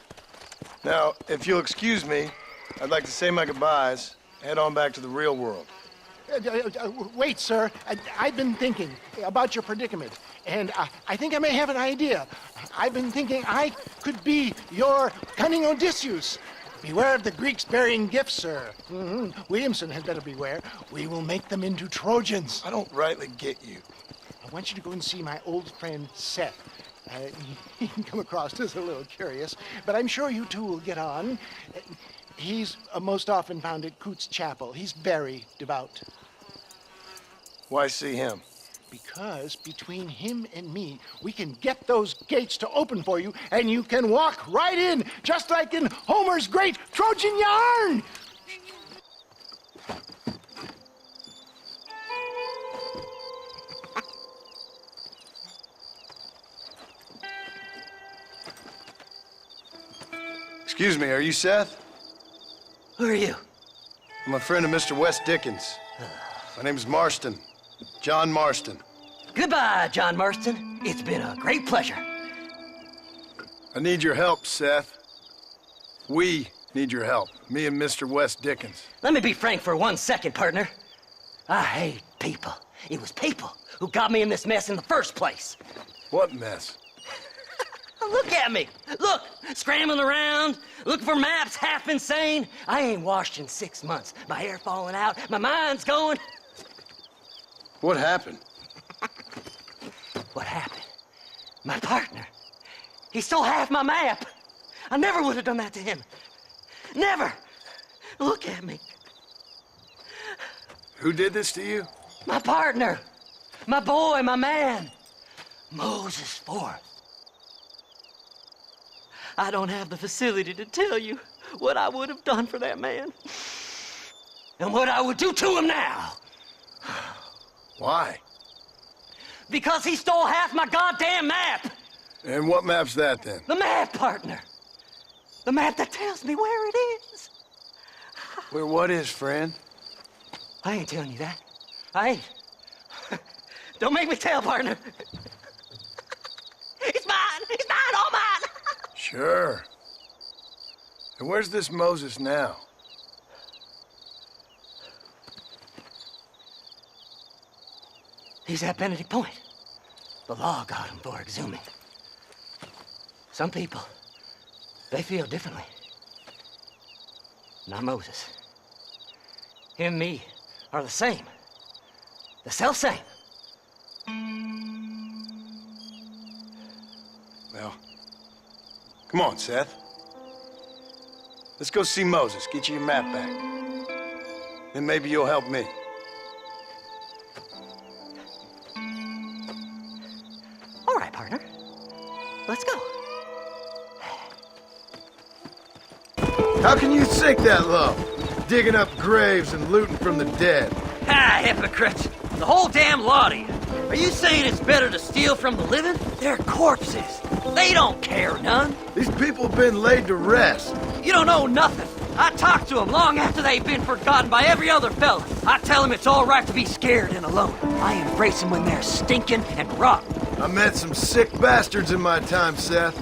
Now, if you'll excuse me, I'd like to say my goodbyes, head on back to the real world. Wait, sir. I've been thinking about your predicament, and I think I may have an idea. I've been thinking I could be your cunning Odysseus. Beware of the Greeks bearing gifts, sir. Williamson had better beware. We will make them into Trojans. I don't rightly get you. I want you to go and see my old friend Seth. He can come across as a little curious, but I'm sure you two will get on. He's most often found at Coots Chapel. He's very devout. Why see him? Because between him and me, we can get those gates to open for you, and you can walk right in, just like in Homer's great Trojan yarn! Excuse me, are you Seth? Who are you? I'm a friend of Mr. West Dickens. My name's Marston. John Marston. Goodbye, John Marston. It's been a great pleasure. I need your help, Seth. We need your help. Me and Mr. West Dickens. Let me be frank for 1 second, partner. I hate people. It was people who got me in this mess in the first place. What mess? Look at me. Look, scrambling around, looking for maps, half insane. I ain't washed in 6 months. My hair falling out, my mind's going. What happened? What happened? My partner. He stole half my map. I never would have done that to him. Never. Look at me. Who did this to you? My partner. My boy, my man. Moses Forth. I don't have the facility to tell you what I would have done for that man. And what I would do to him now. Why? Because he stole half my goddamn map. And what map's that, then? The map, partner. The map that tells me where it is. Where what is, friend? I ain't telling you that. I ain't. Don't make me tell, partner. It's mine. It's mine, all mine. Sure. And where's this Moses now? He's at Benedict Point. The law got him for exhuming. Some people, they feel differently. Not Moses. Him and me are the same. The self-same. Well, come on, Seth. Let's go see Moses, get you your map back. Then maybe you'll help me. All right, partner. Let's go. How can you sink that low? Digging up graves and looting from the dead. Ah, hypocrites. The whole damn lot of you. Are you saying it's better to steal from the living? They're corpses. They don't care none. These people have been laid to rest. You don't know nothing. I talk to them long after they've been forgotten by every other fella. I tell them it's all right to be scared and alone. I embrace them when they're stinking and rotten. I met some sick bastards in my time, Seth.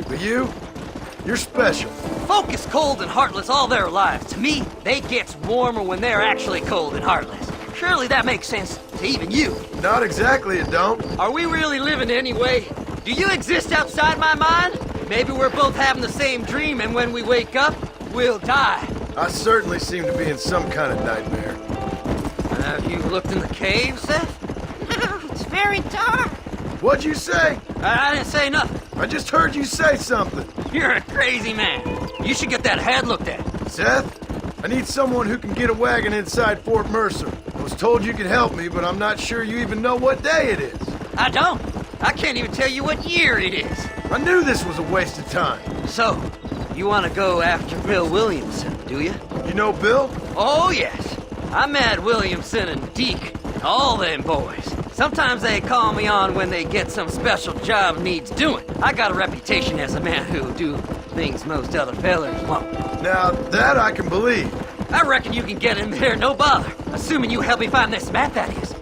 But you're special. Folk is cold and heartless all their lives. To me, they gets warmer when they're actually cold and heartless. Surely that makes sense to even you. Not exactly, it don't. Are we really living anyway? Do you exist outside my mind? Maybe we're both having the same dream, and when we wake up, we'll die. I certainly seem to be in some kind of nightmare. Have you looked in the cave, Seth? It's very dark. What'd you say? I didn't say nothing. I just heard you say something. You're a crazy man. You should get that head looked at. Seth, I need someone who can get a wagon inside Fort Mercer. I was told you could help me, but I'm not sure you even know what day it is. I don't. I can't even tell you what year it is. I knew this was a waste of time. So, you want to go after Bill Williamson, do you? You know Bill? Oh, yes. I met Williamson and Deke, all them boys. Sometimes they call me on when they get some special job needs doing. I got a reputation as a man who'll do things most other fellers won't. Now, that I can believe. I reckon you can get in there, no bother. Assuming you help me find this map, that is.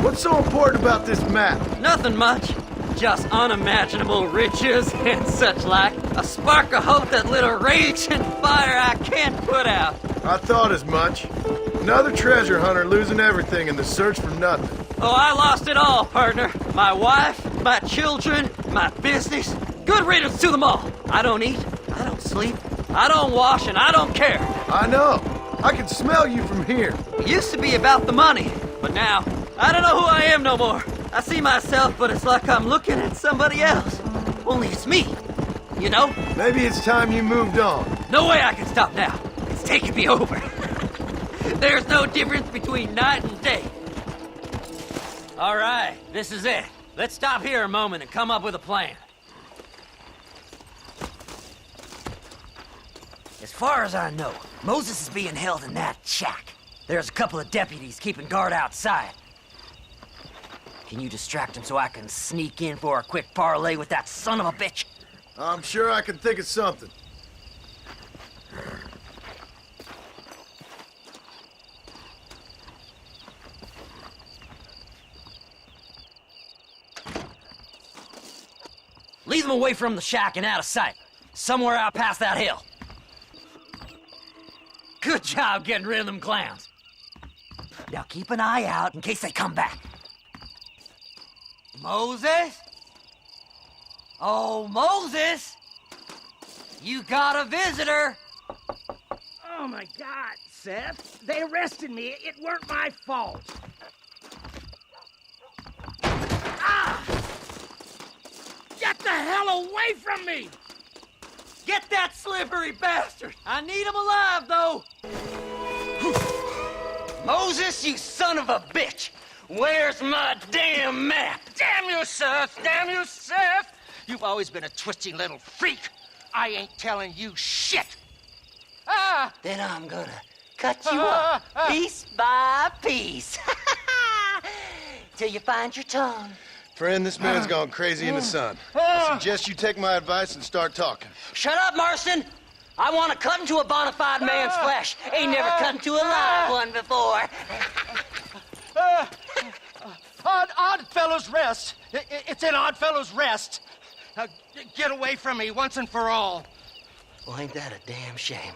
What's so important about this map? Nothing much. Just unimaginable riches and such like. A spark of hope that lit a raging fire I can't put out. I thought as much. Another treasure hunter losing everything in the search for nothing. Oh, I lost it all, partner. My wife, my children, my business. Good riddance to them all. I don't eat, I don't sleep, I don't wash, and I don't care. I know. I can smell you from here. It used to be about the money, but now, I don't know who I am no more. I see myself, but it's like I'm looking at somebody else. Only it's me, you know? Maybe it's time you moved on. No way I can stop now. It's taking me over. There's no difference between night and day. All right, this is it. Let's stop here a moment and come up with a plan. As far as I know, Moses is being held in that shack. There's a couple of deputies keeping guard outside. Can you distract him so I can sneak in for a quick parlay with that son of a bitch? I'm sure I can think of something. Lead them away from the shack and out of sight. Somewhere out past that hill. Good job getting rid of them clowns. Now keep an eye out in case they come back. Moses? Oh, Moses! You got a visitor! Oh my God, Seth. They arrested me. It weren't my fault. Ah! Get the hell away from me! Get that slippery bastard! I need him alive, though! Moses, you son of a bitch! Where's my damn map? Damn you, Seth! Damn you, Seth! You've always been a twisty little freak. I ain't telling you shit. Ah! Then I'm gonna cut you up piece by piece. Till you find your tongue. Friend, this man's gone crazy in the sun. I suggest you take my advice and start talking. Shut up, Marston! I want to cut into a bona fide man's flesh. Ain't never cut into a live one before. Odd Fellow's Rest. It's in Odd Fellow's Rest. Now, get away from me once and for all. Well, ain't that a damn shame?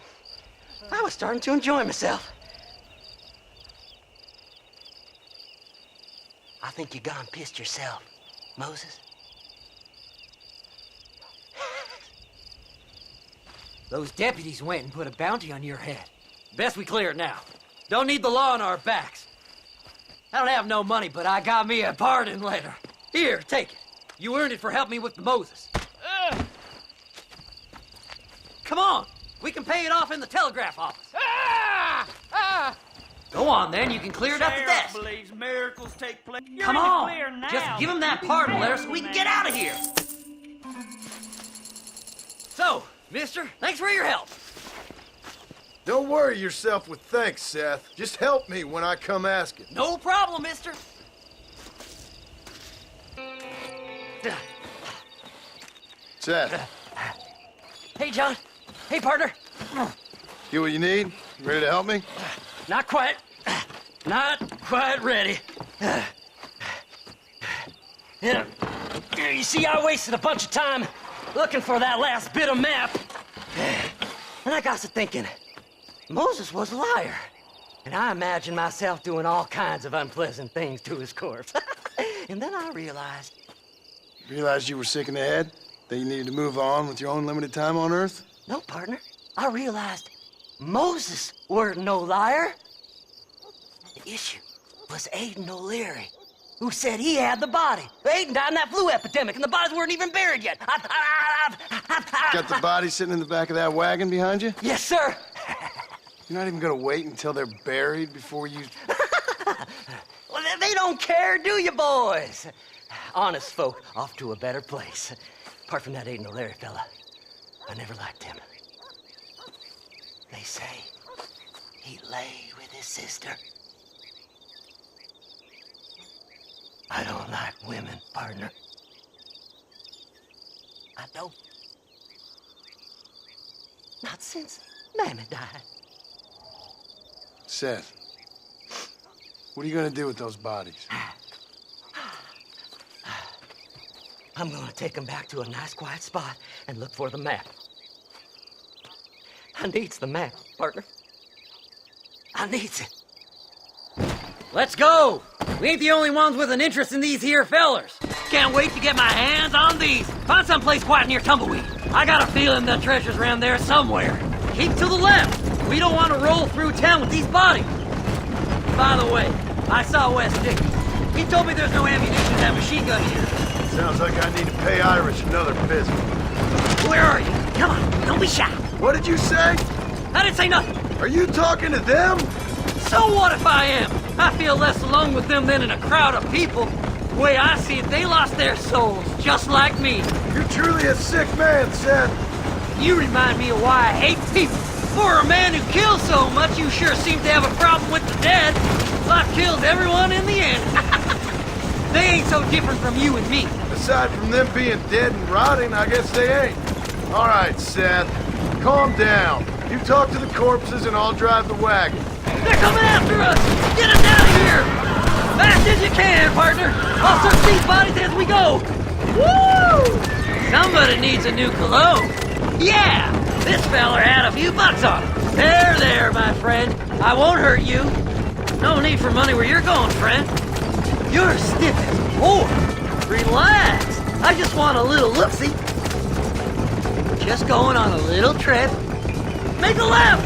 I was starting to enjoy myself. I think you gone pissed yourself, Moses. Those deputies went and put a bounty on your head. Best we clear it now. Don't need the law on our backs. I don't have no money, but I got me a pardon letter. Here, take it. You earned it for helping me with the Moses. Come on. We can pay it off in the telegraph office. Go on, then. You can clear it at the desk. Believes miracles take place. Come on. Just give him that pardon letter so we can get out of here. So, mister, thanks for your help. Don't worry yourself with thanks, Seth. Just help me when I come asking. No problem, mister. Seth, Hey, John. Hey, partner. get what you need? You ready to help me? Not quite. Not quite ready. Yeah. You see, I wasted a bunch of time looking for that last bit of map. And I got to thinking, Moses was a liar. And I imagined myself doing all kinds of unpleasant things to his corpse. And then I realized... Realized you were sick in the head? That you needed to move on with your own limited time on Earth? No, partner. I realized Moses weren't no liar. The issue was Aiden O'Leary, who said he had the body. Aiden died in that flu epidemic, and the bodies weren't even buried yet. Got the body sitting in the back of that wagon behind you? Yes, sir. You're not even gonna wait until they're buried before you... Well, they don't care, do you, boys? Honest folk off to a better place. Apart from that Aiden O'Leary fella, I never liked him. They say he lay with his sister. I don't like women, partner. I don't. Not since Mammy died. Seth, what are you gonna do with those bodies? I'm gonna take them back to a nice quiet spot and look for the map. I needs the map, partner. I needs it. Let's go! We ain't the only ones with an interest in these here fellers. Can't wait to get my hands on these. Find someplace quiet near Tumbleweed. I got a feeling the treasure's around there somewhere. Keep to the left. We don't want to roll through town with these bodies. By the way, I saw Wes Dickey. He told me there's no ammunition in that machine gun here. Sounds like I need to pay Irish another visit. Where are you? Come on, don't be shy. What did you say? I didn't say nothing. Are you talking to them? So what if I am? I feel less alone with them than in a crowd of people. The way I see it, they lost their souls, just like me. You're truly a sick man, Seth. You remind me of why I hate people. For a man who kills so much, you sure seem to have a problem with the dead. Life kills everyone in the end. They ain't so different from you and me. Aside from them being dead and rotting, I guess they ain't. All right, Seth, calm down. You talk to the corpses and I'll drive the wagon. They're coming after us! Get us out of here! Fast as you can, partner! I'll search these bodies as we go! Woo! Somebody needs a new cologne. Yeah! This feller had a few bucks on him. There, my friend. I won't hurt you. No need for money where you're going, friend. You're stiff as a board. Relax. I just want a little look-see. We're just going on a little trip. Make a left!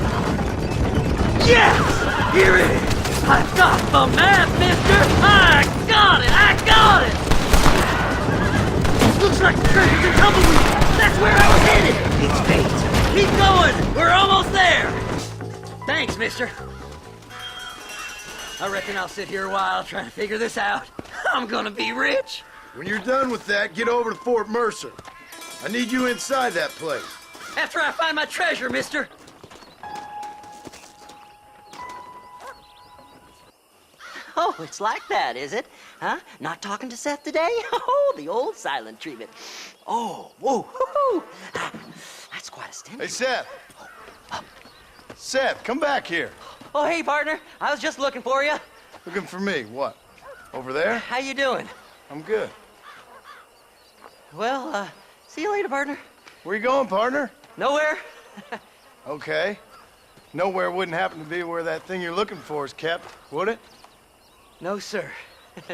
Yes! Here it is! I got the map, mister! I got it! Looks like the treasure's in Tumbleweed! That's where I was headed! It's fate! Keep going! We're almost there! Thanks, mister. I reckon I'll sit here a while trying to figure this out. I'm gonna be rich! When you're done with that, get over to Fort Mercer. I need you inside that place. After I find my treasure, mister! Oh, it's like that, is it? Huh? Not talking to Seth today? Oh, the old silent treatment. Oh, whoa, hoo-hoo. That's quite a stimulus. Hey, Seth. Seth, come back here. Oh, hey, partner. I was just looking for you. Looking for me? What? Over there? How you doing? I'm good. Well, see you later, partner. Where you going, partner? Nowhere. Okay. Nowhere wouldn't happen to be where that thing you're looking for is kept, would it? No, sir.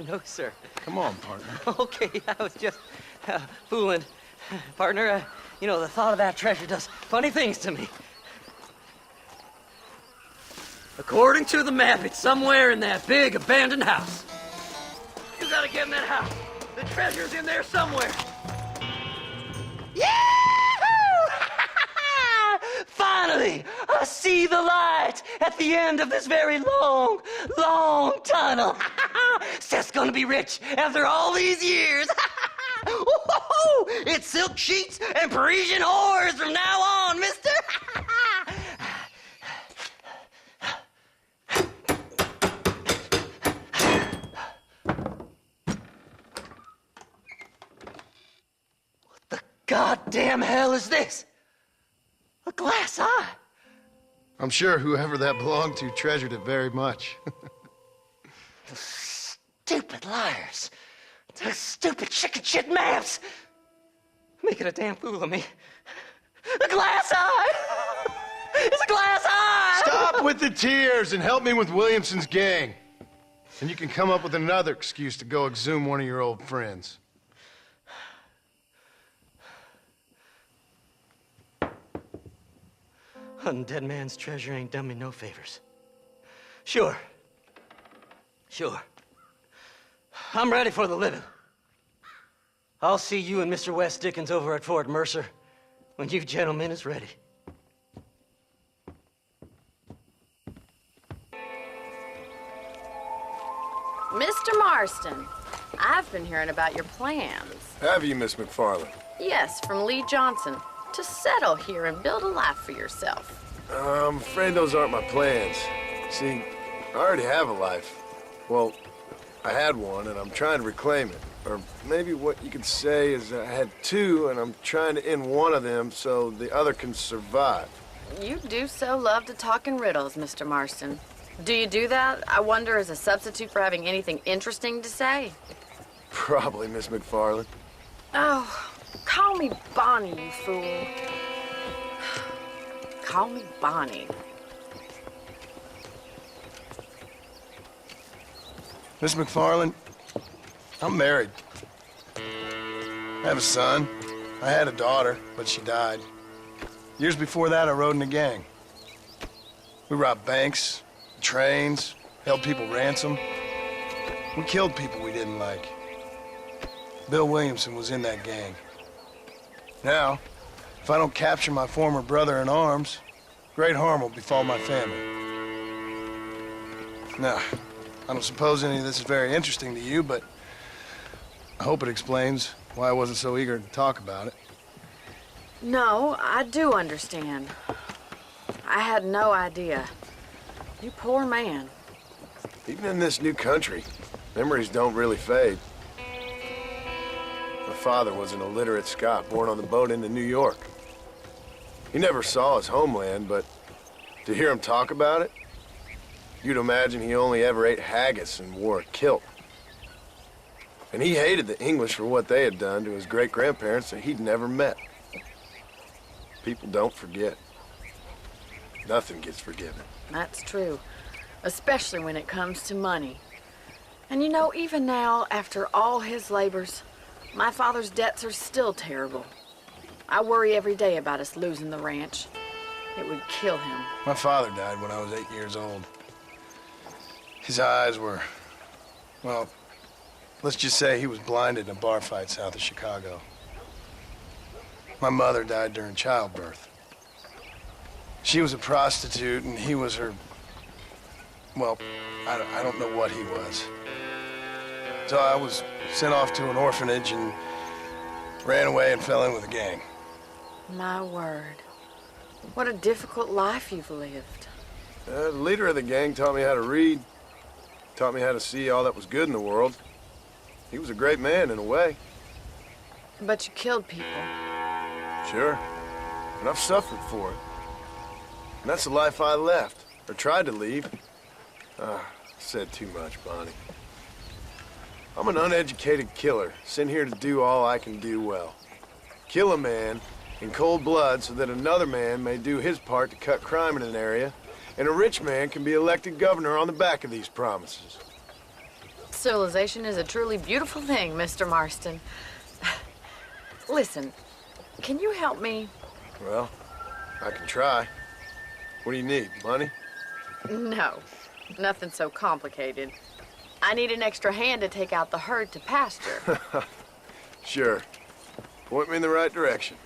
No, sir. Come on, partner. Okay, I was just fooling. Partner, you know, the thought of that treasure does funny things to me. According to the map, it's somewhere in that big abandoned house. You gotta get in that house. The treasure's in there somewhere. Finally, I see the light at the end of this very long, long tunnel. Seth's gonna be rich after all these years. It's silk sheets and Parisian whores from now on, mister. goddamn hell is this? A glass eye? I'm sure whoever that belonged to treasured it very much. Stupid liars. Those stupid chicken shit maps. Making a damn fool of me. A glass eye! It's a glass eye! Stop with the tears and help me with Williamson's gang. And you can come up with another excuse to go exhume one of your old friends. Hunting dead man's treasure ain't done me no favors. Sure. I'm ready for the living. I'll see you and Mr. West Dickens over at Fort Mercer when you gentlemen is ready. Mr. Marston, I've been hearing about your plans. Have you, Miss McFarland? Yes, from Lee Johnson. To settle here and build a life for yourself. I'm afraid those aren't my plans. See, I already have a life. Well, I had one, and I'm trying to reclaim it. Or maybe what you could say is I had two, and I'm trying to end one of them so the other can survive. You do so love to talk in riddles, Mr. Marston. Do you do that, I wonder, as a substitute for having anything interesting to say? Probably, Miss McFarland. Oh, call me Bonnie, you fool. Call me Bonnie. Miss McFarland, I'm married. I have a son. I had a daughter, but she died. Years before that, I rode in a gang. We robbed banks, trains, held people ransom. We killed people we didn't like. Bill Williamson was in that gang. Now, if I don't capture my former brother in arms, great harm will befall my family. Now, I don't suppose any of this is very interesting to you, but I hope it explains why I wasn't so eager to talk about it. No, I do understand. I had no idea. You poor man. Even in this new country, memories don't really fade. My father was an illiterate Scot born on the boat into New York. He never saw his homeland, but to hear him talk about it, you'd imagine he only ever ate haggis and wore a kilt. And he hated the English for what they had done to his great-grandparents that he'd never met. People don't forget. Nothing gets forgiven. That's true, especially when it comes to money. And you know, even now, after all his labors, my father's debts are still terrible. I worry every day about us losing the ranch. It would kill him. My father died when I was 8 years old. His eyes were, well, let's just say he was blinded in a bar fight south of Chicago. My mother died during childbirth. She was a prostitute, and he was her, well, I don't know what he was. So I was sent off to an orphanage and ran away and fell in with a gang. My word. What a difficult life you've lived. The leader of the gang taught me how to read, taught me how to see all that was good in the world. He was a great man in a way. But you killed people. Sure. And I've suffered for it. And that's the life I left, or tried to leave. Said too much, Bonnie. I'm an uneducated killer, sent here to do all I can do well. Kill a man in cold blood so that another man may do his part to cut crime in an area, and a rich man can be elected governor on the back of these promises. Civilization is a truly beautiful thing, Mr. Marston. Listen, can you help me? Well, I can try. What do you need, money? No, nothing so complicated. I need an extra hand to take out the herd to pasture. Sure. Point me in the right direction.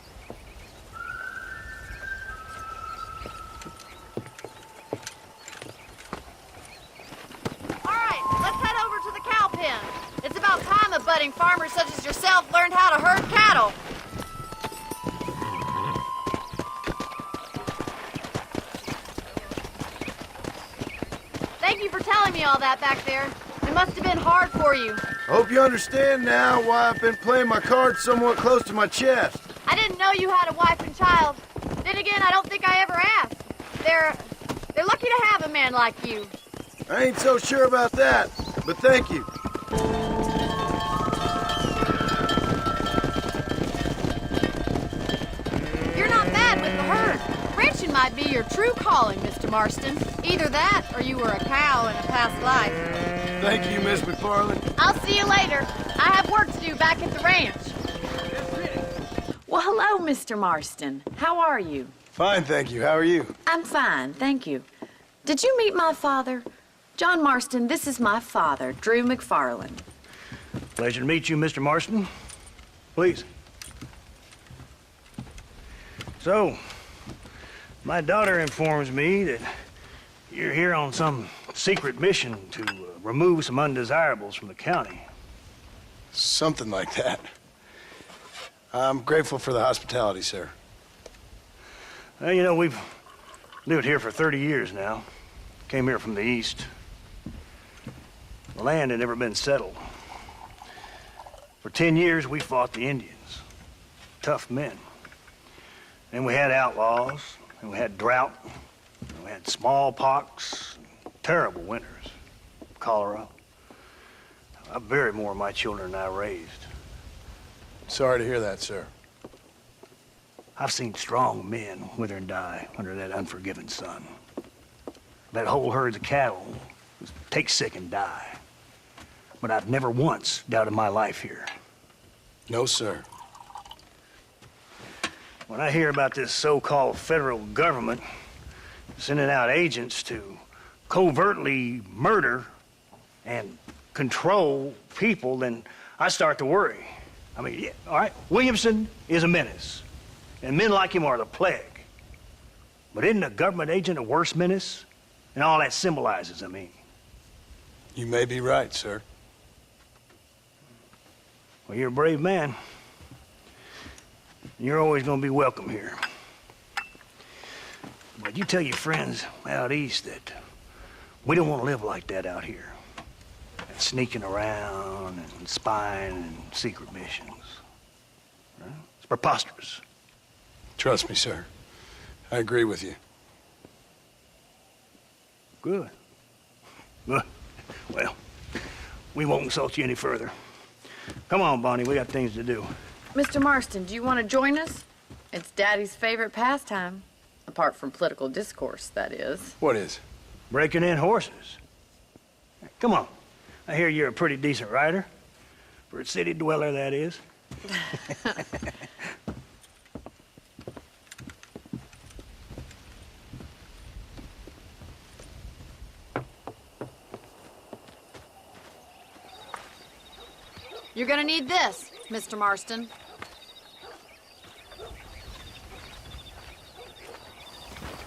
All right, let's head over to the cow pen. It's about time a budding farmer such as yourself learned how to herd cattle. Thank you for telling me all that back there. It must have been hard for you. I hope you understand now why I've been playing my cards somewhat close to my chest. I didn't know you had a wife and child. Then again, I don't think I ever asked. They're lucky to have a man like you. I ain't so sure about that, but thank you. You're not bad with the herd. Ranching might be your true calling, Mr. Marston. Either that, or you were a cow in a past life. Thank you, Miss McFarland. I'll see you later. I have work to do back at the ranch. Well, hello, Mr. Marston. How are you? Fine, thank you. How are you? I'm fine, thank you. Did you meet my father? John Marston, this is my father, Drew McFarland. Pleasure to meet you, Mr. Marston. Please. So, my daughter informs me that you're here on some secret mission to remove some undesirables from the county. Something like that. I'm grateful for the hospitality, sir. Well, you know, we've lived here for 30 years now. Came here from the east. The land had never been settled. For 10 years, we fought the Indians. Tough men. And we had outlaws, and we had drought, and we had smallpox, terrible winters, cholera. I buried more of my children than I raised. Sorry to hear that, sir. I've seen strong men wither and die under that unforgiving sun. That whole herds of cattle take sick and die. But I've never once doubted my life here. No, sir. When I hear about this so-called federal government sending out agents to covertly murder and control people, then I start to worry. I mean, yeah, all right, Williamson is a menace, and men like him are the plague. But isn't a government agent a worse menace? And all that symbolizes, I mean. You may be right, sir. Well, you're a brave man. You're always going to be welcome here. But you tell your friends out east that we don't want to live like that out here. Sneaking around and spying and secret missions. Right? It's preposterous. Trust me, sir. I agree with you. Good. Good. Well, we won't insult you any further. Come on, Bonnie, we got things to do. Mr. Marston, do you want to join us? It's Daddy's favorite pastime. Apart from political discourse, that is. What is? Breaking in horses. Come on. I hear you're a pretty decent rider. For a city dweller, that is. You're gonna need this, Mr. Marston.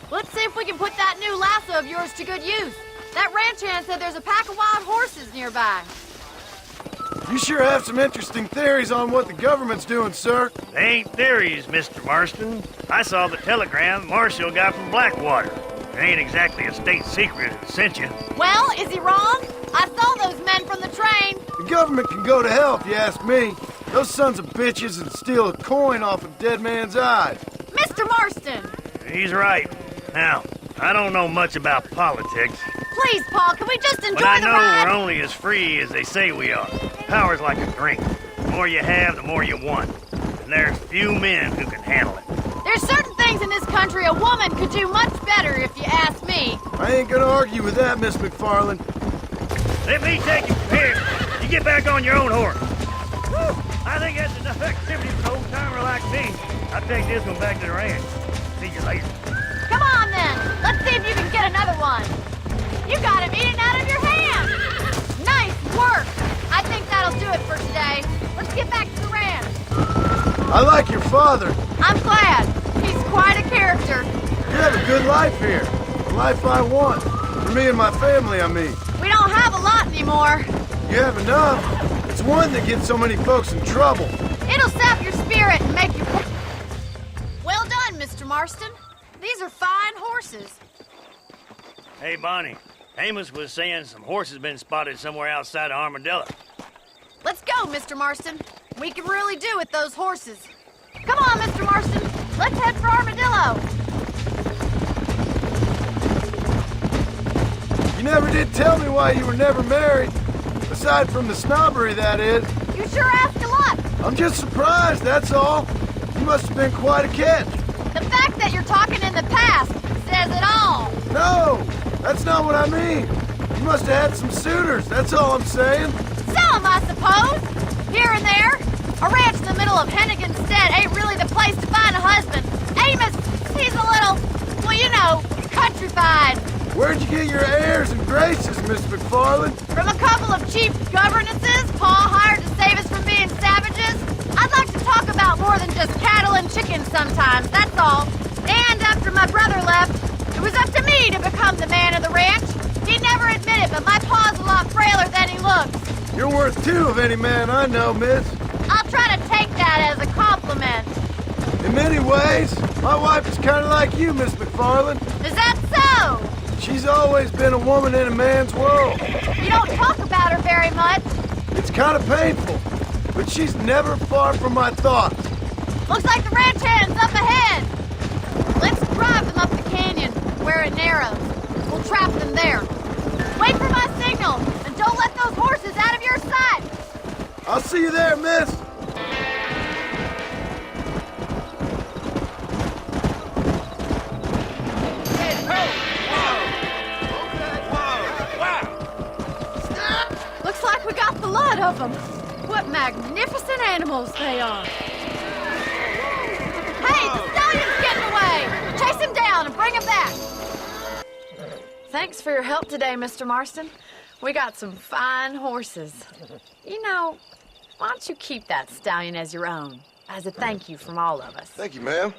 Let's see if we can put that new lasso of yours to good use. That ranch hand said there's a pack of wild horses nearby. You sure have some interesting theories on what the government's doing, sir. They ain't theories, Mr. Marston. I saw the telegram Marshall got from Blackwater. It ain't exactly a state secret that sent you. Well, is he wrong? I saw those men from the train. The government can go to hell if you ask me. Those sons of bitches would steal a coin off a dead man's eyes. Mr. Marston! He's right. Now, I don't know much about politics. Please, Paul, can we just enjoy but I the know ride? we're only as free as they say we are. Power's like a drink. The more you have, the more you want. And there's few men who can handle it. There's certain things in this country a woman could do much better, if you ask me. I ain't gonna argue with that, Miss McFarland. Let me take you. Here, you get back on your own horse. Whew, I think that's enough activity for an old-timer like me. I'll take this one back to the ranch. See you later. Come on, then. Let's see if you can get another one. You got him eating out of your hand. Nice work. I think that'll do it for today. Let's get back to the ranch. I like your father. I'm glad. He's quite a character. You have a good life here. The life I want. For me and my family, I mean. We don't have a lot anymore. You have enough. It's one that gets so many folks in trouble. It'll sap your spirit and make you... Well done, Mr. Marston. These are fine horses. Hey, Bonnie. Amos was saying some horses been spotted somewhere outside of Armadillo. Let's go, Mr. Marston. We can really do with those horses. Come on, Mr. Marston. Let's head for Armadillo. You never did tell me why you were never married. Aside from the snobbery, that is. You sure asked a lot. I'm just surprised, that's all. You must have been quite a catch. The fact that you're talking in the past says it all. No, that's not what I mean. You must have had some suitors, that's all I'm saying. Some, I suppose. Here and there. A ranch in the middle of Hennigan's Stead ain't really the place to find a husband. Amos, he's a little, well, you know, countrified. Where'd you get your airs and graces, Miss McFarland? From a couple of cheap governesses Pa hired to save us from being savages. I'd like to talk about more than just cattle and chickens sometimes, that's all. And after my brother left, it was up to me to become the man of the ranch. He'd never admit it, but my pa's a lot frailer than he looks. You're worth two of any man I know, miss. I'll try to take that as a compliment. In many ways, my wife is kind of like you, Miss McFarland. Is that so? She's always been a woman in a man's world. You don't talk about her very much. It's kind of painful, but she's never far from my thoughts. Looks like the ranch hand's up ahead. Let's drive them up the canyon, where it narrows. We'll trap them there. Wait for my signal, and don't let those horses out of your sight. I'll see you there, miss. Looks like we got the lot of them. What magnificent animals they are. Hey, the stallion's getting away. Chase him down and bring him back. Thanks for your help today, Mr. Marston. We got some fine horses. You know, why don't you keep that stallion as your own, as a thank you from all of us? Thank you, ma'am.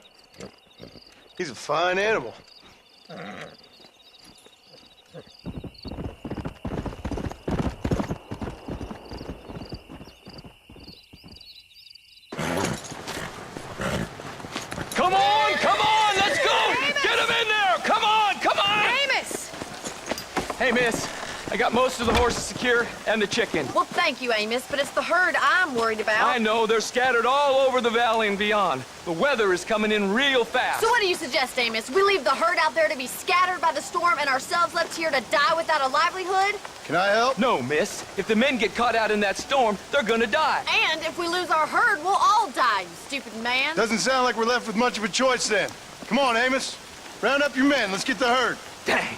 He's a fine animal. Come on, let's go! Amos! Get him in there! Come on! Amos! Hey, miss, I got most of the horses secure and the chicken. Well, thank you, Amos, but it's the herd I'm worried about. I know, they're scattered all over the valley and beyond. The weather is coming in real fast. So what do you suggest, Amos? We leave the herd out there to be scattered by the storm and ourselves left here to die without a livelihood? Can I help? No, miss. If the men get caught out in that storm, they're gonna die. And if we lose our herd, we'll all die, you stupid man. Doesn't sound like we're left with much of a choice then. Come on, Amos. Round up your men. Let's get the herd. Dang.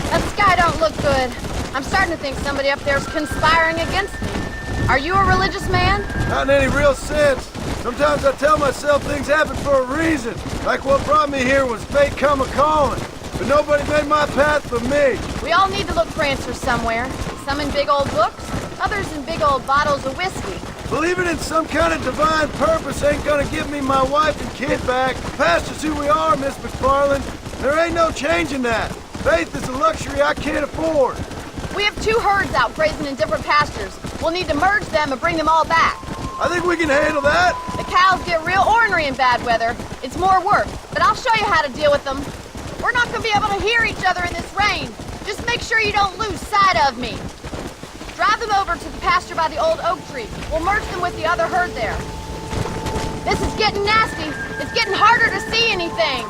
That sky don't look good. I'm starting to think somebody up there's conspiring against me. Are you a religious man? Not in any real sense. Sometimes I tell myself things happen for a reason. Like what brought me here was fate come a-calling. But nobody made my path but me. We all need to look for answers somewhere. Some in big old books, others in big old bottles of whiskey. Believing in some kind of divine purpose ain't gonna give me my wife and kid back. The past is who we are, Miss McFarland. There ain't no changing that. Faith is a luxury I can't afford. We have two herds out grazing in different pastures. We'll need to merge them and bring them all back. I think we can handle that. The cows get real ornery in bad weather. It's more work, but I'll show you how to deal with them. We're not gonna be able to hear each other in this rain. Just make sure you don't lose sight of me. Drive them over to the pasture by the old oak tree. We'll merge them with the other herd there. This is getting nasty. It's getting harder to see anything.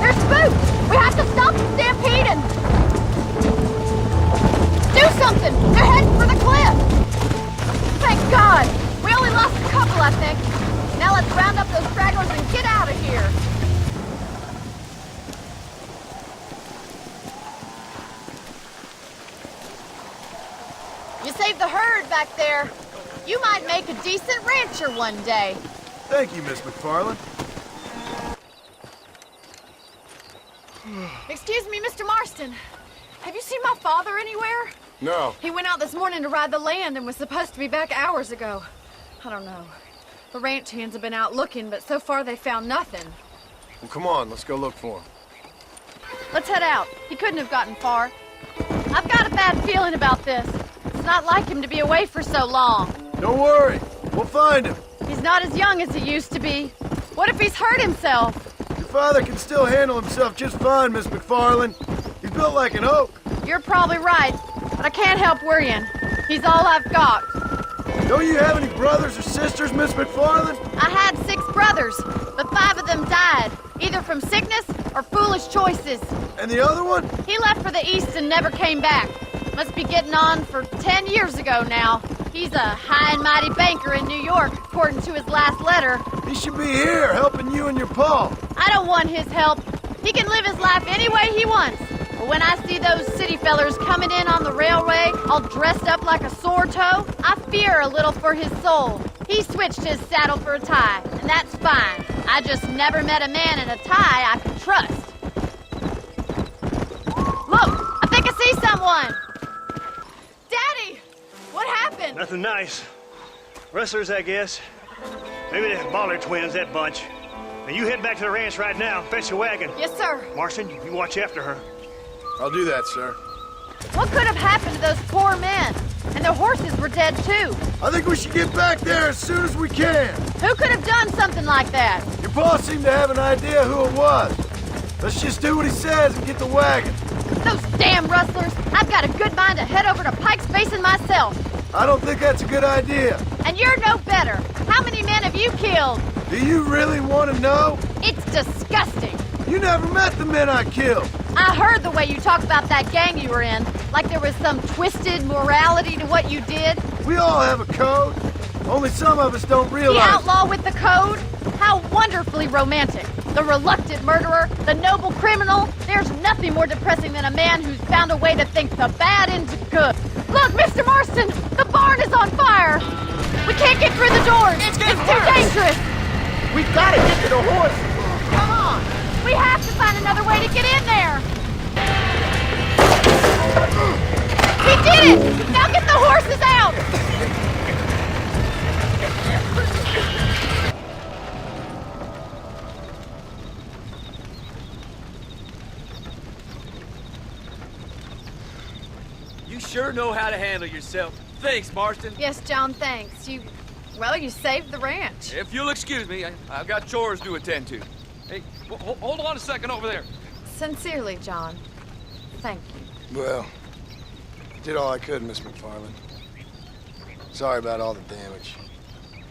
There's spooks! We have to stop the stampede and... do something! They're heading for the cliff! Thank God! We only lost a couple, I think. Now let's round up those stragglers and get out of here. You saved the herd back there. You might make a decent rancher one day. Thank you, Miss McFarland. Excuse me, Mr. Marston. Have you seen my father anywhere? No. He went out this morning to ride the land and was supposed to be back hours ago. I don't know. The ranch hands have been out looking, but so far they found nothing. Well, come on, let's go look for him. Let's head out. He couldn't have gotten far. I've got a bad feeling about this. It's not like him to be away for so long. Don't worry. We'll find him. He's not as young as he used to be. What if he's hurt himself? father can still handle himself just fine, Miss McFarland. He's built like an oak. You're probably right, but I can't help worrying. He's all I've got. Don't you have any brothers or sisters, Miss McFarland? I had 6 brothers, but 5 of them died, either from sickness or foolish choices. And the other one? He left for the East and never came back. Must be getting on for 10 years ago now. He's a high and mighty banker in New York, according to his last letter. He should be here, helping you and your pa. I don't want his help. He can live his life any way he wants. But when I see those city fellers coming in on the railway, all dressed up like a sore toe, I fear a little for his soul. He switched his saddle for a tie, and that's fine. I just never met a man in a tie I could trust. Look, I think I see someone. Daddy, what happened? Nothing nice. Rustlers, I guess. Maybe the Ballard twins, that bunch. Now you head back to the ranch right now. Fetch a wagon. Yes, sir. Marston, you watch after her. I'll do that, sir. What could have happened to those poor men? And their horses were dead, too. I think we should get back there as soon as we can. Who could have done something like that? Your boss seemed to have an idea who it was. Let's just do what he says and get the wagon. Those damn rustlers! I've got a good mind to head over to Pike's Basin myself. I don't think that's a good idea. And you're no better. How many men have you killed? Do you really want to know? It's disgusting. You never met the men I killed. I heard the way you talk about that gang you were in, like there was some twisted morality to what you did. We all have a code. Only some of us don't realize. The outlaw with the code? How wonderfully romantic. The reluctant murderer, the noble criminal. There's nothing more depressing than a man who's found a way to think the bad into good. Look, Mr. Marston, the barn is on fire. We can't get through the doors. It's too dangerous. We've got to get to the horses. Come on. We have to find another way to get in there. We did it! Now get the horses out! You sure know how to handle yourself. Thanks, Marston. Yes, John, thanks. You saved the ranch. If you'll excuse me, I've got chores to attend to. Hey, hold on a second over there. Sincerely, John. Thank you. Well, did all I could, Miss McFarland. Sorry about all the damage.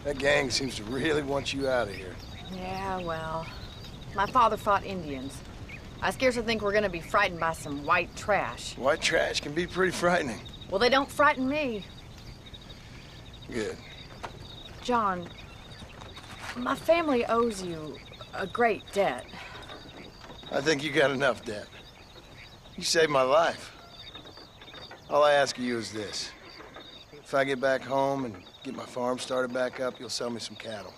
That gang seems to really want you out of here. Yeah, well, my father fought Indians. I scarcely think we're gonna be frightened by some white trash. White trash can be pretty frightening. Well, they don't frighten me. Good. John, my family owes you a great debt. I think you got enough debt. You saved my life. All I ask of you is this. If I get back home and get my farm started back up, you'll sell me some cattle.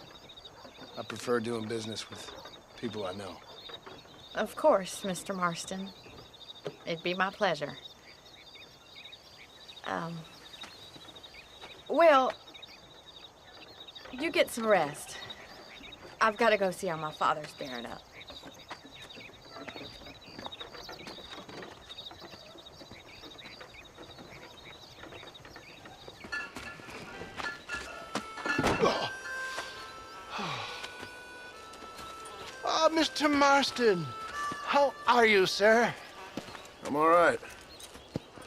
I prefer doing business with people I know. Of course, Mr. Marston. It'd be my pleasure. Well, you get some rest. I've got to go see how my father's bearing up. Mr. Marston, how are you, sir? I'm all right.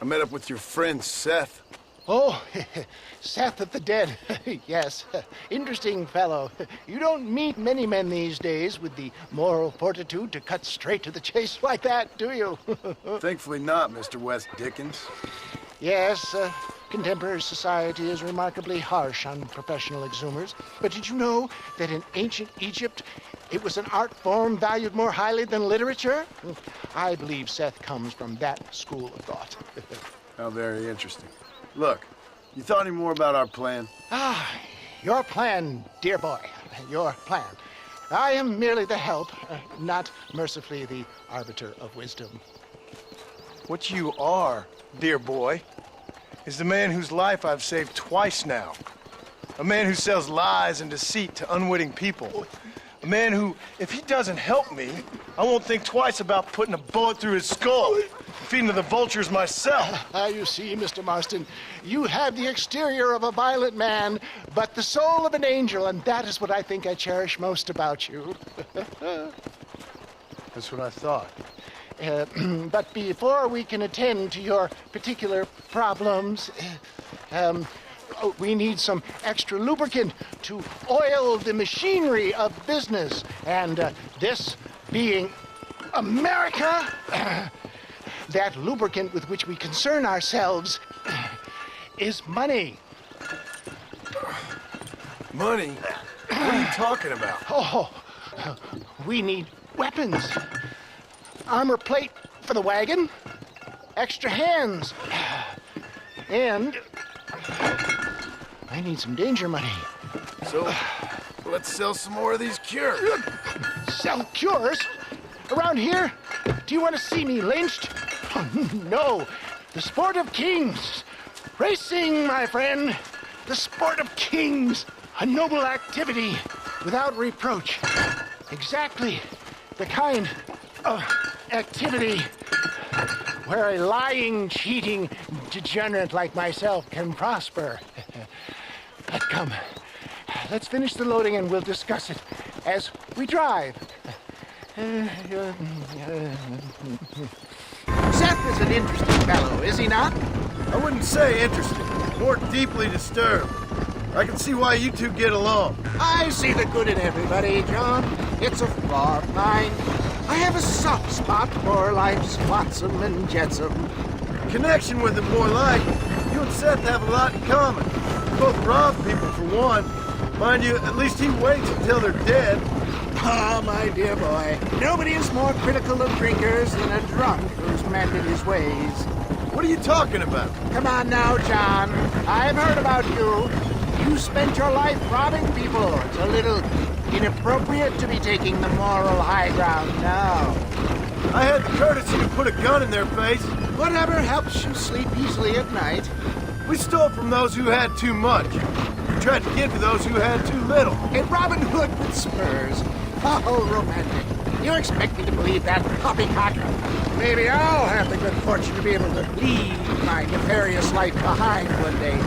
I met up with your friend, Seth. Oh, Seth of the Dead. Yes, interesting fellow. You don't meet many men these days with the moral fortitude to cut straight to the chase like that, do you? Thankfully not, Mr. West Dickens. Yes, contemporary society is remarkably harsh on professional exhumers. But did you know that in ancient Egypt, it was an art form valued more highly than literature? I believe Seth comes from that school of thought. How very interesting. Look, you thought any more about our plan? Your plan, dear boy. Your plan. I am merely the help, not mercifully the arbiter of wisdom. What you are, dear boy, is the man whose life I've saved twice now. A man who sells lies and deceit to unwitting people. A man who, if he doesn't help me, I won't think twice about putting a bullet through his skull, feeding to the vultures myself. You see, Mr. Marston, you have the exterior of a violent man, but the soul of an angel, and that is what I think I cherish most about you. That's what I thought. But before we can attend to your particular problems, we need some extra lubricant to oil the machinery of business. And this being America, that lubricant with which we concern ourselves is money. Money? What are you talking about? Oh, we need weapons. Armor plate for the wagon, extra hands, and I need some danger money. So, let's sell some more of these cures. Sell cures? Around here? Do you want to see me lynched? Oh, no. The sport of kings. Racing, my friend. The sport of kings. A noble activity without reproach. Exactly the kind of activity where a lying, cheating degenerate like myself can prosper. But come, let's finish the loading and we'll discuss it as we drive. Seth is an interesting fellow, is he not? I wouldn't say interesting, more deeply disturbed. I can see why you two get along. I see the good in everybody, John. It's a flaw of mine. I have a soft spot for life's flotsam and jetsam. Connection with him, more like. You and Seth have a lot in common. You both rob people, for one. Mind you, at least he waits until they're dead. Ah, my dear boy. Nobody is more critical of drinkers than a drunk who's mended his ways. What are you talking about? Come on now, John. I've heard about you. You spent your life robbing people. It's a little inappropriate to be taking the moral high ground now. I had the courtesy to put a gun in their face. Whatever helps you sleep easily at night. We stole from those who had too much. We tried to give to those who had too little. A Robin Hood with spurs. Oh, romantic. You expect me to believe that poppycock? Maybe I'll have the good fortune to be able to leave my nefarious life behind one day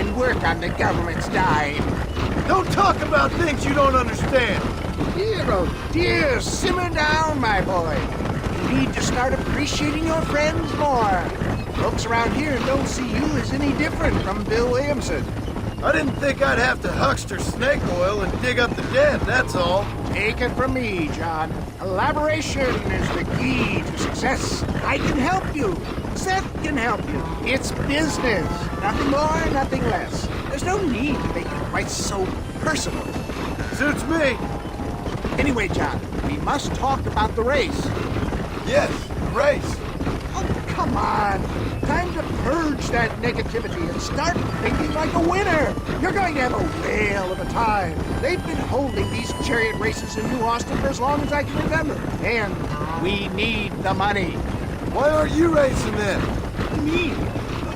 and work on the government's dime. Don't talk about things you don't understand. Dear, oh dear, simmer down, my boy. You need to start appreciating your friends more. Folks around here don't see you as any different from Bill Williamson. I didn't think I'd have to huckster snake oil and dig up the dead, that's all. Take it from me, John. Collaboration is the key to success. I can help you. Seth can help you. It's business. Nothing more, nothing less. There's no need to make it quite so personal. Suits me. Anyway, John, we must talk about the race. Yes, the race. Oh, come on. Time to purge that negativity and start thinking like a winner. You're going to have a whale of a time. They've been holding these chariot races in New Austin for as long as I can remember. And we need the money. Why aren't you racing then? Me?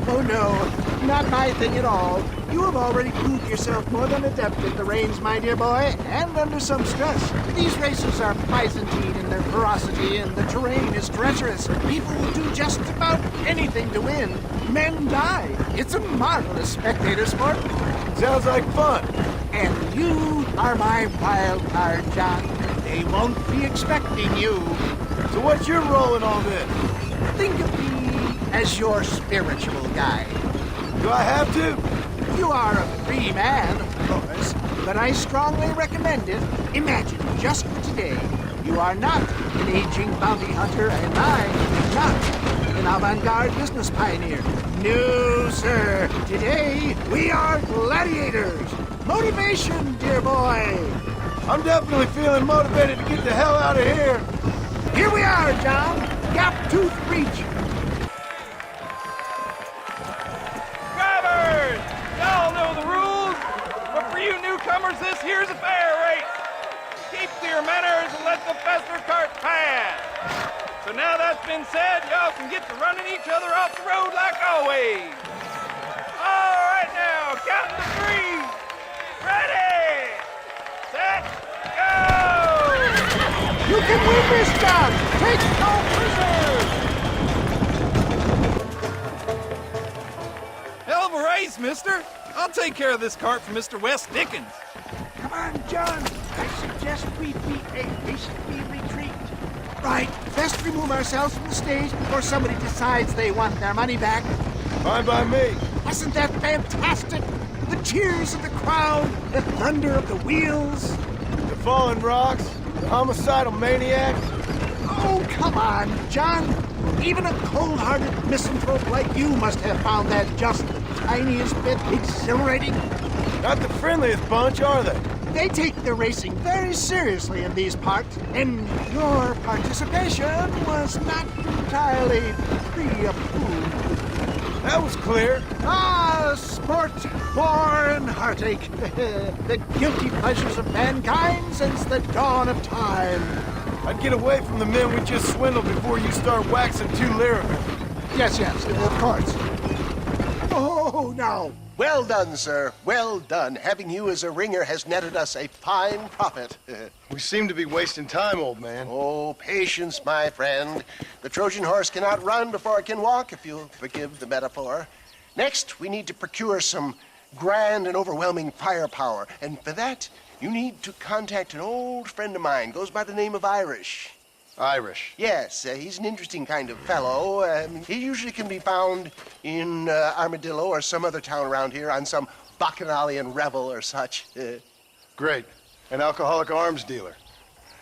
Oh, no. Not my thing at all. You have already proved yourself more than adept at the reins, my dear boy, and under some stress. These races are Byzantine in their ferocity, and the terrain is treacherous. People will do just about anything to win. Men die. It's a marvelous spectator sport. Sounds like fun. And you are my wild card, John. They won't be expecting you. So what's your role in all this? Think of me as your spiritual guide. Do I have to? You are a free man, of course, but I strongly recommend it. Imagine, just for today, you are not an aging bounty hunter, and I am not an avant-garde business pioneer. No, sir. Today, we are gladiators. Motivation, dear boy. I'm definitely feeling motivated to get the hell out of here. Here we are, John. Gap Tooth Reach. Drivers! Y'all know the rules, but for you newcomers, this here's a fair race. Keep to your manners and let the faster cart pass. So now that's been said, y'all can get to running each other off the road like always. All right now, counting to 3. Ready, set, go! You can win this, John. Take no prisoners. Hell of a race, mister. I'll take care of this cart for Mr. Wes Dickens. Come on, John. I suggest we beat a hasty retreat. Right. Best remove ourselves from the stage before somebody decides they want their money back. Fine by me. Wasn't that fantastic? The cheers of the crowd, the thunder of the wheels. The fallen rocks, the homicidal maniacs. Oh, come on, John. Even a cold-hearted misanthrope like you must have found that just the tiniest bit exhilarating. Not the friendliest bunch, are they? They take their racing very seriously in these parts, and your participation was not entirely pre-approved. That was clear. Ah, sport, war, and heartache. The guilty pleasures of mankind since the dawn of time. I'd get away from the men we just swindled before you start waxing too lyrical. Yes, of course. Oh, now. Well done, sir. Well done. Having you as a ringer has netted us a fine profit. We seem to be wasting time, old man. Oh, patience, my friend. The Trojan horse cannot run before it can walk, if you'll forgive the metaphor. Next, we need to procure some grand and overwhelming firepower. And for that, you need to contact an old friend of mine. Goes by the name of Irish. Irish? Yes, he's an interesting kind of fellow. He usually can be found in Armadillo or some other town around here on some bacchanalian revel or such. Great. An alcoholic arms dealer.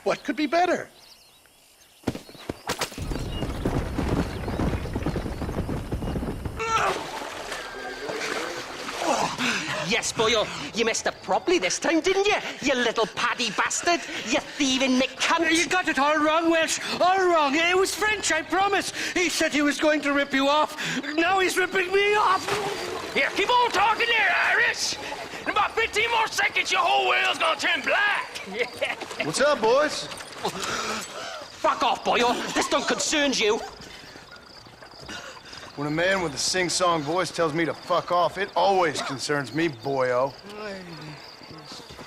What could be better? Yes, boyo, you messed up properly this time, didn't you? You little paddy bastard. You thieving McCunt. You got it all wrong, Welsh. All wrong. It was French, I promise. He said he was going to rip you off. Now he's ripping me off. Here, keep on talking there, Irish. In about 15 more seconds, your whole world's gonna turn black. What's up, boys? Fuck off, boyo. This don't concern you. When a man with a sing-song voice tells me to fuck off, it always concerns me, boyo.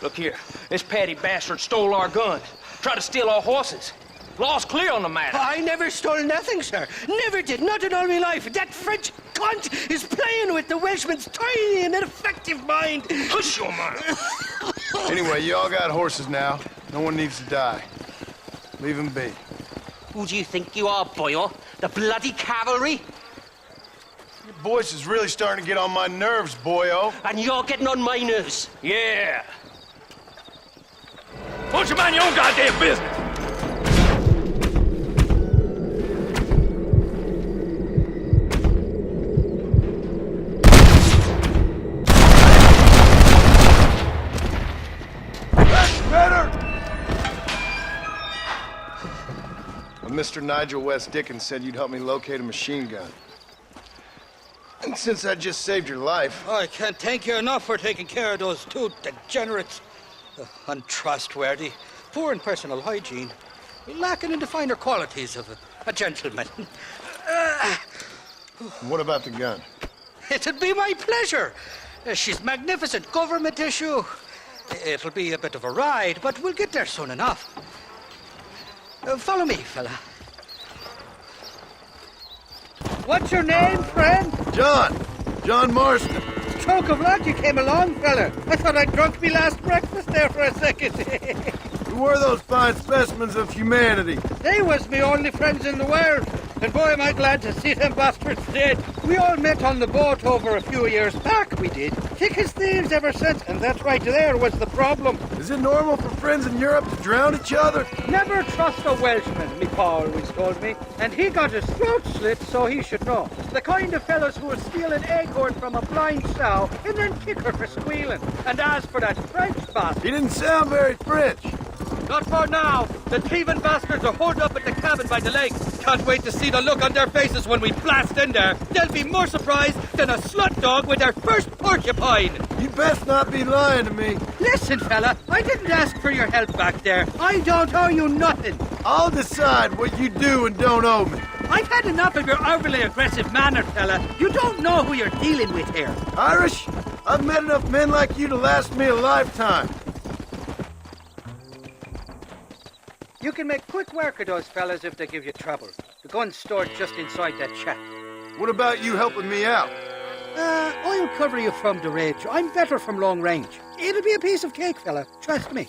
Look here. This paddy bastard stole our gun. Tried to steal our horses. Law's clear on the matter. I never stole nothing, sir. Never did. Not in all my life. That French cunt is playing with the Welshman's tiny and ineffective mind. Hush your mouth. Anyway, you all got horses now. No one needs to die. Leave them be. Who do you think you are, boyo? The bloody cavalry? Your voice is really starting to get on my nerves, boyo. And you're getting on my nerves. Yeah. Why don't you mind your own goddamn business? Mr. Nigel West Dickens said you'd help me locate a machine gun. And since I just saved your life... I can't thank you enough for taking care of those two degenerates. Untrustworthy, poor in personal hygiene, lacking in the finer qualities of a gentleman. What about the gun? It'd be my pleasure. She's magnificent, government issue. It'll be a bit of a ride, but we'll get there soon enough. Follow me, fella. What's your name, friend? John Marston. Stroke of luck you came along, fella. I thought I'd drunk me last breakfast there for a second. Who were those fine specimens of humanity? They was me only friends in the world. And boy, am I glad to see them bastards dead. We all met on the boat over a few years back, we did. Thick as thieves ever since, and that right there was the problem. Is it normal for friends in Europe to drown each other? Never trust a Welshman, me pa always told me. And he got his throat slit, so he should know. The kind of fellows who would steal an acorn from a blind sow and then kick her for squealing. And as for that French bastard... He didn't sound very French. Not for now. The thieving bastards are holed up at the cabin by the lake. Can't wait to see the look on their faces when we blast in there. They'll be more surprised than a slut dog with their first porcupine. You best not be lying to me. Listen, fella, I didn't ask for your help back there. I don't owe you nothing. I'll decide what you do and don't owe me. I've had enough of your overly aggressive manner, fella. You don't know who you're dealing with here. Irish, I've met enough men like you to last me a lifetime. You can make quick work of those fellas if they give you trouble. The gun's stored just inside that shack. What about you helping me out? I'll cover you from the ridge. I'm better from long range. It'll be a piece of cake, fella. Trust me.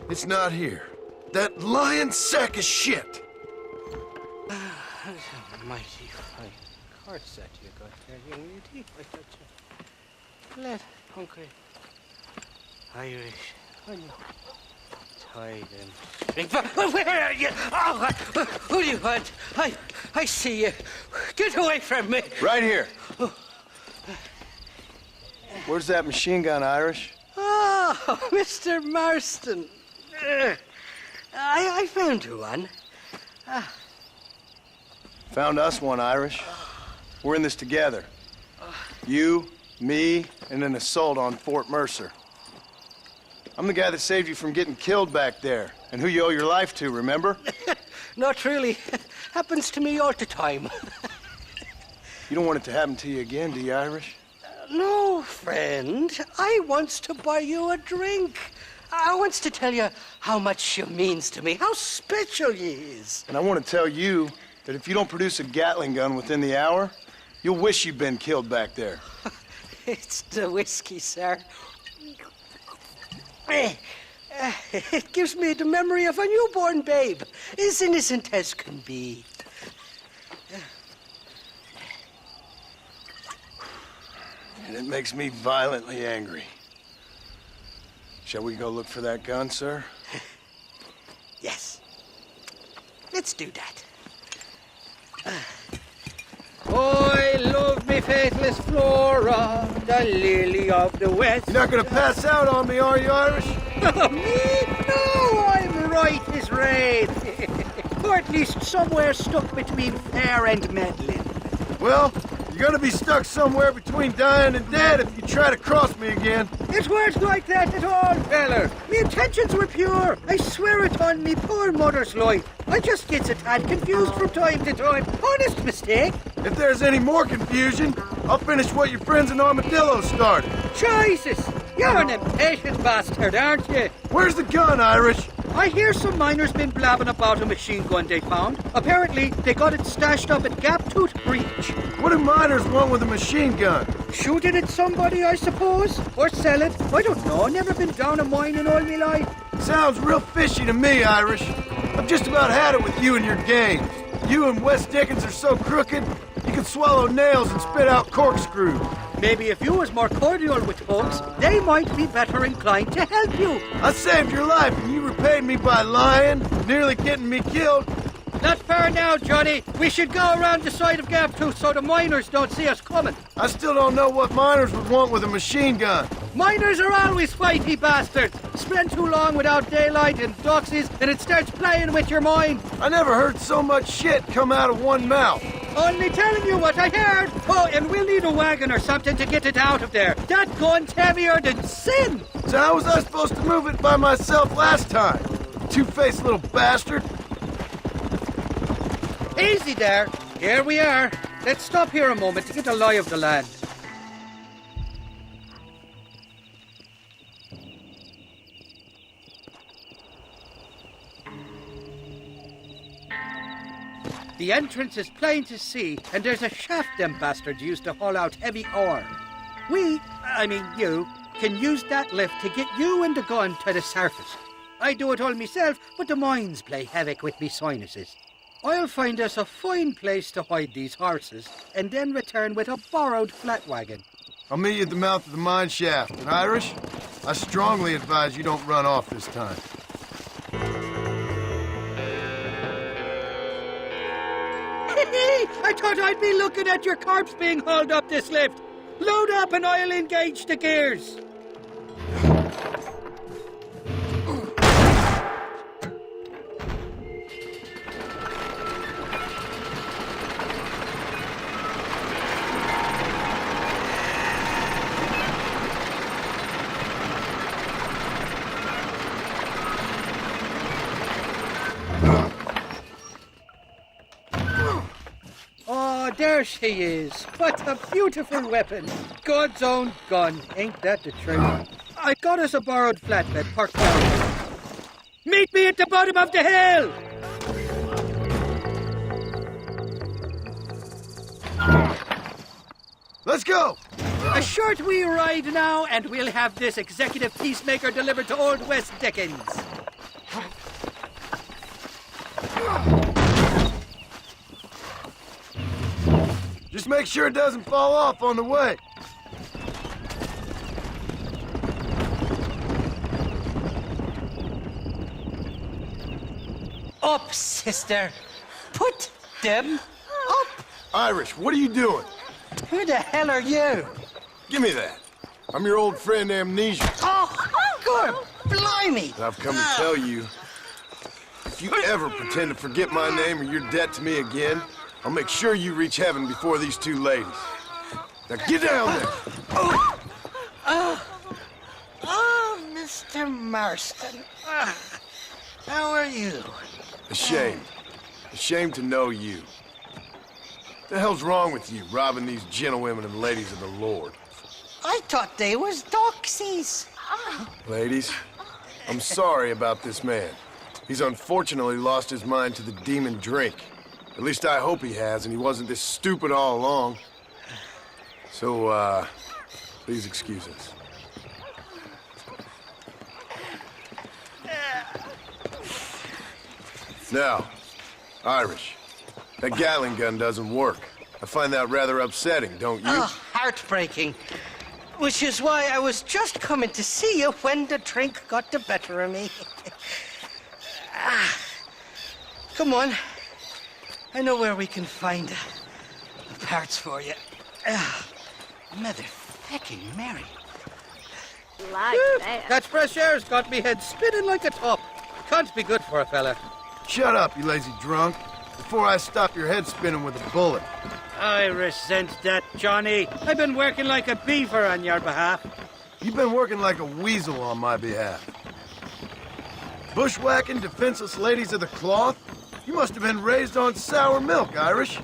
It's not here. That lying sack of shit! Mighty fine cards that you got there, young lady. I got you. Let hungry Irish on you. Tied and drink. Where are you? Oh, who do you want? I see you. Get away from me. Right here. Where's that machine gun, Irish? Oh, Mr. Marston. I found you one. Found us one, Irish. We're in this together. You, me, and an assault on Fort Mercer. I'm the guy that saved you from getting killed back there, and who you owe your life to, remember? Not really. Happens to me all the time. You don't want it to happen to you again, do you, Irish? No, friend. I wants to buy you a drink. I wants to tell you how much you means to me, how special you is. And I want to tell you that if you don't produce a Gatling gun within the hour, you'll wish you'd been killed back there. It's the whiskey, sir. It gives me the memory of a newborn babe, as innocent as can be. And it makes me violently angry. Shall we go look for that gun, sir? Yes. Let's do that. I love me faithless Flora, the lily of the West. You're not gonna pass out on me, are you, Irish? Me? No, I'm right as rain. Or at least somewhere stuck between fair and meddling. Well, you're gonna be stuck somewhere between dying and dead if you try to cross me again. It weren't like that at all, feller. Me intentions were pure. I swear it on me poor mother's life. I just gets a tad confused from time to time. Honest mistake. If there's any more confusion, I'll finish what your friends in Armadillo started. Jesus! You're an impatient bastard, aren't you? Where's the gun, Irish? I hear some miners been blabbing about a machine gun they found. Apparently, they got it stashed up at Gaptooth Breach. What do miners want with a machine gun? Shoot it at somebody, I suppose? Or sell it? I don't know. Never been down a mine in all my life. Sounds real fishy to me, Irish. I've just about had it with you and your games. You and Wes Dickens are so crooked, you can swallow nails and spit out corkscrews. Maybe if you was more cordial with folks, they might be better inclined to help you. I saved your life and you repaid me by lying, nearly getting me killed. Not fair now, Johnny. We should go around the side of Gaptooth so the miners don't see us coming. I still don't know what miners would want with a machine gun. Miners are always fighty bastards. Spend too long without daylight and doxies and it starts playing with your mind. I never heard so much shit come out of one mouth. Only telling you what I heard. Oh, and we'll need a wagon or something to get it out of there. That gun's heavier than sin. So how was I supposed to move it by myself last time? Two-faced little bastard. Easy there. Here we are. Let's stop here a moment to get a lie of the land. The entrance is plain to see, and there's a shaft them bastards used to haul out heavy ore. You, can use that lift to get you and the gun to the surface. I do it all myself, but the mines play havoc with me sinuses. I'll find us a fine place to hide these horses, and then return with a borrowed flat wagon. I'll meet you at the mouth of the mine shaft. And Irish, I strongly advise you don't run off this time. I thought I'd be looking at your corpse being hauled up this lift. Load up and I'll engage the gears. There she is. What a beautiful weapon. God's own gun. Ain't that the truth? I got us a borrowed flatbed parked down. Meet me at the bottom of the hill! Let's go! A short wee ride now, and we'll have this executive peacemaker delivered to old West Dickens. Just make sure it doesn't fall off on the way. Up, sister. Put them up. Irish, what are you doing? Who the hell are you? Give me that. I'm your old friend Amnesia. Oh, good. Blimey. And I've come to tell you, if you ever pretend to forget my name or your debt to me again, I'll make sure you reach heaven before these two ladies. Now get down there. Oh, Mr. Marston. How are you? Ashamed. Ashamed to know you. What the hell's wrong with you, robbing these gentlewomen and ladies of the Lord? I thought they was doxies. Ladies, I'm sorry about this man. He's unfortunately lost his mind to the demon drink. At least I hope he has, and he wasn't this stupid all along. So, please excuse us. Now, Irish, that Gatling gun doesn't work. I find that rather upsetting, don't you? Oh, heartbreaking. Which is why I was just coming to see you when the drink got the better of me. Come on. I know where we can find the parts for you. Motherfucking Mary. Like that. That fresh air's got me head spinning like a top. Can't be good for a fella. Shut up, you lazy drunk, before I stop your head spinning with a bullet. I resent that, Johnny. I've been working like a beaver on your behalf. You've been working like a weasel on my behalf. Bushwhacking defenseless ladies of the cloth? You must have been raised on sour milk, Irish.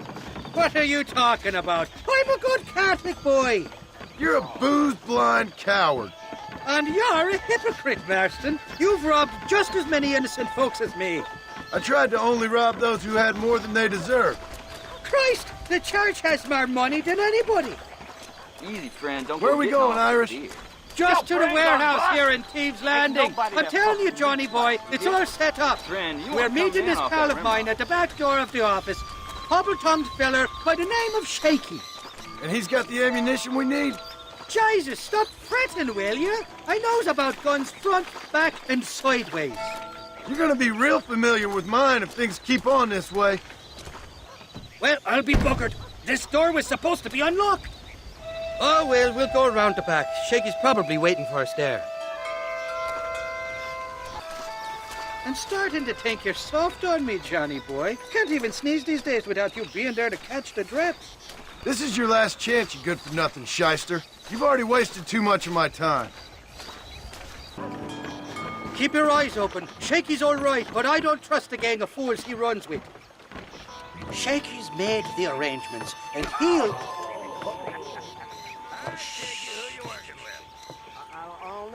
What are you talking about? I'm a good Catholic boy. You're a booze-blind coward. And you're a hypocrite, Marston. You've robbed just as many innocent folks as me. I tried to only rob those who had more than they deserved. Christ, the church has more money than anybody. Easy, friend. Don't Where are we going, Irish? Just to the warehouse here in Thieves Landing. I'm telling you, Johnny boy, it's all set up. We're meeting this pal of mine at the back door of the office. Hobble-tongued feller by the name of Shaky. And he's got the ammunition we need? Jesus, stop fretting, will you? I knows about guns front, back, and sideways. You're gonna be real familiar with mine if things keep on this way. Well, I'll be buggered. This door was supposed to be unlocked. Oh, well, we'll go around the back. Shaky's probably waiting for us there. I'm starting to think you're soft on me, Johnny boy. Can't even sneeze these days without you being there to catch the drips. This is your last chance, you good-for-nothing shyster. You've already wasted too much of my time. Keep your eyes open. Shaky's all right, but I don't trust the gang of fools he runs with. Shaky's made the arrangements, and he'll...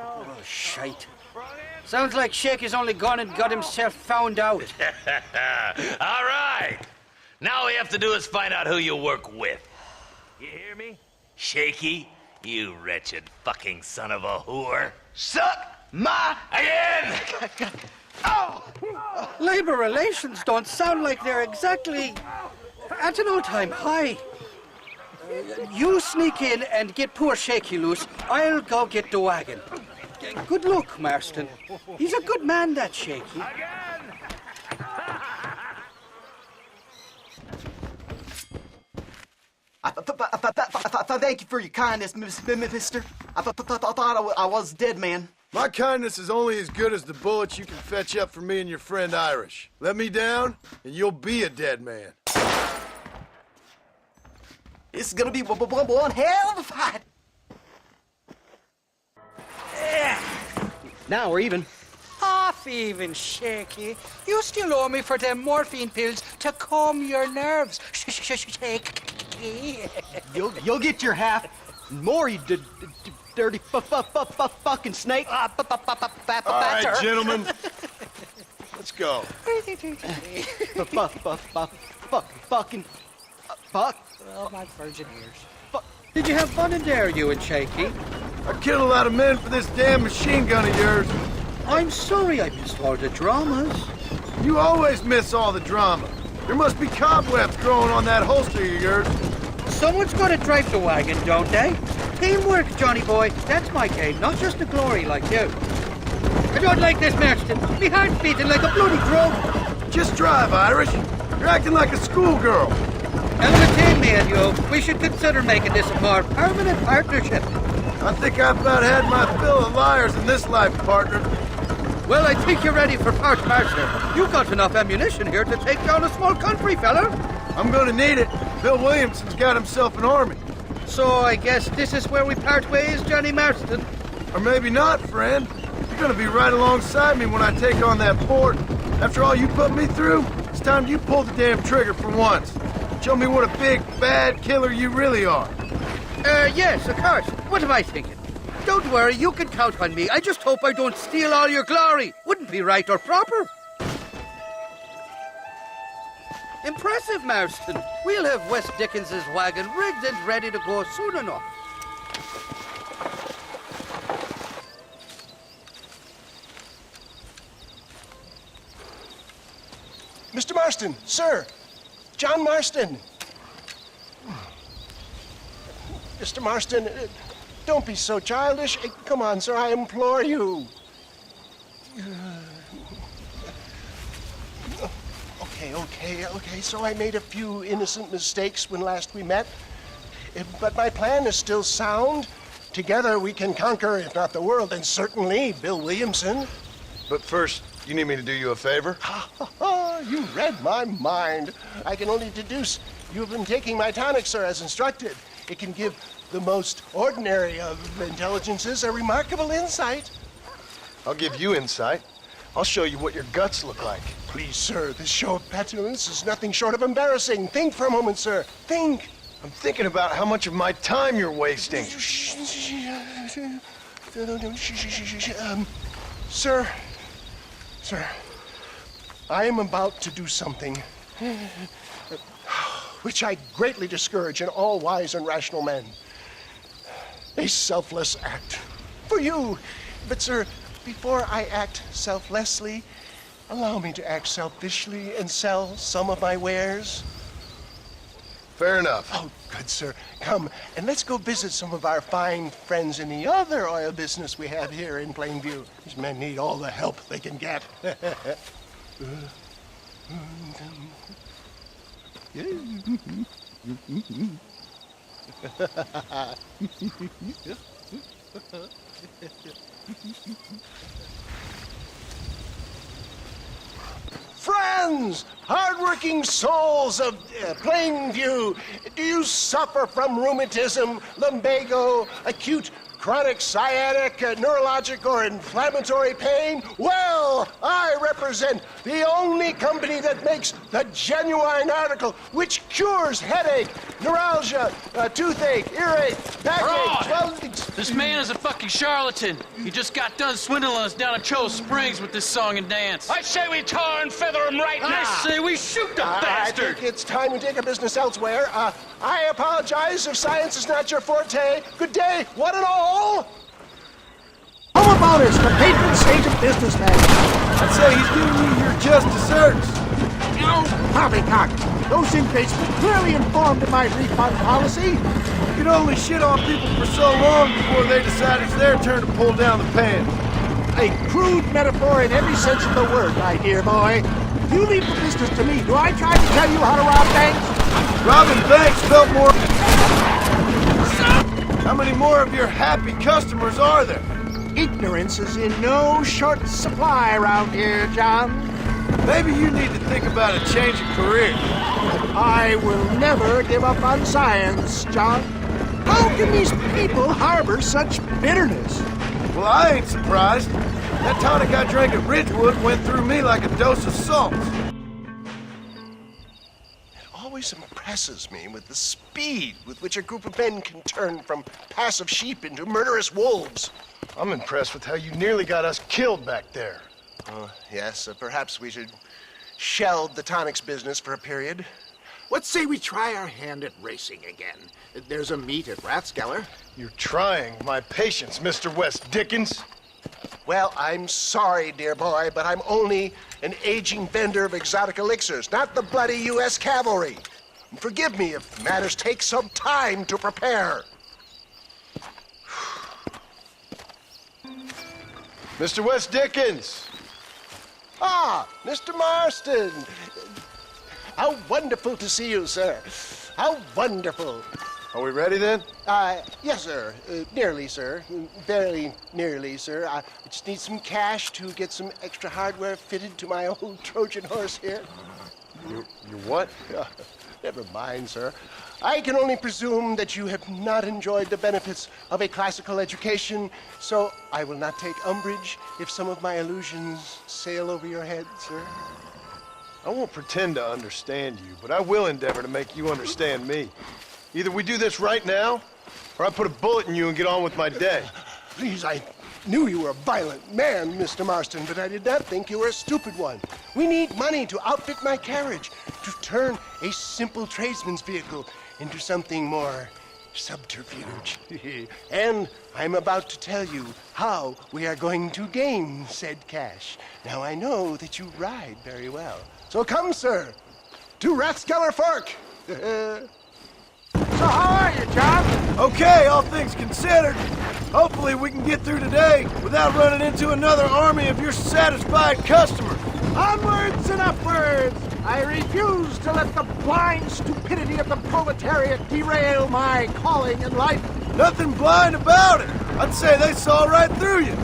Oh, shite. Sounds like Shaky's only gone and got himself found out. All right. Now all we have to do is find out who you work with. You hear me? Shaky, you wretched fucking son of a whore. Suck my again! Oh! Labor relations don't sound like they're exactly at an all-time high. You sneak in and get poor Shaky loose. I'll go get the wagon. Good luck, Marston. He's a good man, that Shaky. Thank you for your kindness, mister. I thought I was dead, man. My kindness is only as good as the bullets you can fetch up for me and your friend Irish. Let me down, and you'll be a dead man. This is gonna be one hell of a fight. Now we're even. Half even, Shaky. You still owe me for them morphine pills to calm your nerves. Shaky. You'll get your half. More, you dirty fucking snake. All right, gentlemen. Let's go. Fucking. Oh, my virgin ears. Did you have fun in there, you and Shaky? I killed a lot of men for this damn machine gun of yours. I'm sorry I missed all the dramas. You always miss all the drama. There must be cobwebs growing on that holster of yours. Someone's got to drive the wagon, don't they? Teamwork, Johnny boy. That's my game, not just the glory like you. I don't like this, Marston. Me heart's beating like a bloody drum. Just drive, Irish. You're acting like a schoolgirl. Between me and you, we should consider making this a more permanent partnership. I think I've about had my fill of liars in this life, partner. Well, I think you're ready for part master. You've got enough ammunition here to take down a small country, fella. I'm gonna need it. Bill Williamson's got himself an army. So I guess this is where we part ways, Johnny Marston. Or maybe not, friend. You're gonna be right alongside me when I take on that fort. After all you put me through, it's time you pull the damn trigger for once. Show me what a big, bad killer you really are. Yes, of course. What am I thinking? Don't worry, you can count on me. I just hope I don't steal all your glory. Wouldn't be right or proper. Impressive, Marston. We'll have West Dickens's wagon rigged and ready to go soon enough. Mr. Marston, sir. John Marston. Mr. Marston, don't be so childish. Come on, sir, I implore you. Okay, so I made a few innocent mistakes when last we met. But my plan is still sound. Together we can conquer, if not the world, then certainly Bill Williamson. But first, you need me to do you a favor? You read my mind. I can only deduce you've been taking my tonic, sir, as instructed. It can give the most ordinary of intelligences a remarkable insight. I'll give you insight. I'll show you what your guts look like. Please, sir, this show of petulance is nothing short of embarrassing. Think for a moment, sir. Think. I'm thinking about how much of my time you're wasting. Sir, I am about to do something which I greatly discourage in all wise and rational men. A selfless act for you. But, sir, before I act selflessly, allow me to act selfishly and sell some of my wares. Fair enough. Oh, good, sir. Come, and let's go visit some of our fine friends in the other oil business we have here in Plainview. These men need all the help they can get. Friends, hard-working souls of Plainview, do you suffer from rheumatism, lumbago, acute chronic sciatic, neurologic, or inflammatory pain? Well, I represent the only company that makes the genuine article which cures headache, neuralgia, toothache, earache, backache, This man is a fucking charlatan. He just got done swindling us down at Cho Springs with this song and dance. I say we tar and feather him right now. I say we shoot the bastard. I think it's time we take our business elsewhere. I apologize if science is not your forte. Good day, one and all. How about us, the patron saint of businessmen? I'd say he's giving you your just desserts. Poppycock, those inmates were clearly informed of my refund policy. You can only shit on people for so long before they decide it's their turn to pull down the pants. A crude metaphor in every sense of the word, my dear boy. You leave the business to me. Do I try to tell you how to rob banks? Robbing banks felt more... How many more of your happy customers are there? Ignorance is in no short supply around here, John. Maybe you need to think about a change of career. I will never give up on science, John. How can these people harbor such bitterness? Well, I ain't surprised. That tonic I drank at Ridgewood went through me like a dose of salt. Always impresses me with the speed with which a group of men can turn from passive sheep into murderous wolves. I'm impressed with how you nearly got us killed back there. Yes, perhaps we should shelve the tonics business for a period. What say we try our hand at racing again? There's a meet at Rathskeller. You're trying my patience, Mr. West Dickens. Well, I'm sorry, dear boy, but I'm only an aging vendor of exotic elixirs, not the bloody U.S. cavalry. And forgive me if matters take some time to prepare. Mr. West Dickens! Ah, Mr. Marston. How wonderful to see you, sir. How wonderful. Are we ready then? Yes, sir. Nearly, sir. Very nearly, sir. I just need some cash to get some extra hardware fitted to my old Trojan horse here. You what? Never mind, sir. I can only presume that you have not enjoyed the benefits of a classical education, so I will not take umbrage if some of my allusions sail over your head, sir. I won't pretend to understand you, but I will endeavor to make you understand me. Either we do this right now, or I put a bullet in you and get on with my day. Please, I knew you were a violent man, Mr. Marston, but I did not think you were a stupid one. We need money to outfit my carriage, to turn a simple tradesman's vehicle into something more subterfuge. And I'm about to tell you how we are going to gain said cash. Now, I know that you ride very well. So come, sir, to Rathskeller Fork. So how are you, John? Okay, all things considered. Hopefully we can get through today without running into another army of your satisfied customers. Onwards and upwards! I refuse to let the blind stupidity of the proletariat derail my calling in life. Nothing blind about it. I'd say they saw right through you.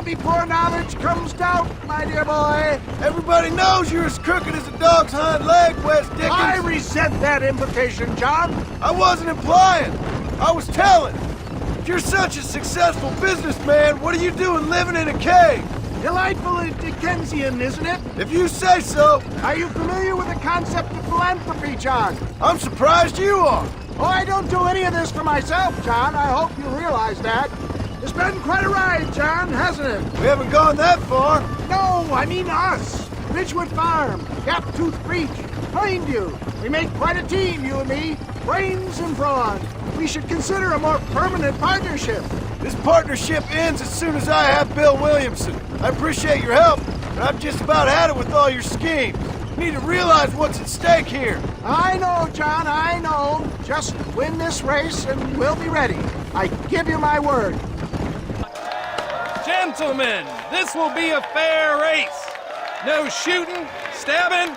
Before knowledge comes doubt, my dear boy. Everybody knows you're as crooked as a dog's hind leg, West Dickens. I resent that implication, John. I wasn't implying. I was telling. If you're such a successful businessman, what are you doing living in a cave? Delightfully Dickensian, isn't it? If you say so. Are you familiar with the concept of philanthropy, John? I'm surprised you are. Oh, I don't do any of this for myself, John. I hope you realize that. It's been quite a ride, John, hasn't it? We haven't gone that far. No, I mean us. Ridgewood Farm, Gaptooth Breach, Plainview. We make quite a team, you and me. Brains and brawn. We should consider a more permanent partnership. This partnership ends as soon as I have Bill Williamson. I appreciate your help, but I've just about had it with all your schemes. You need to realize what's at stake here. I know, John, I know. Just win this race and we'll be ready. I give you my word. Gentlemen, this will be a fair race. No shooting, stabbing,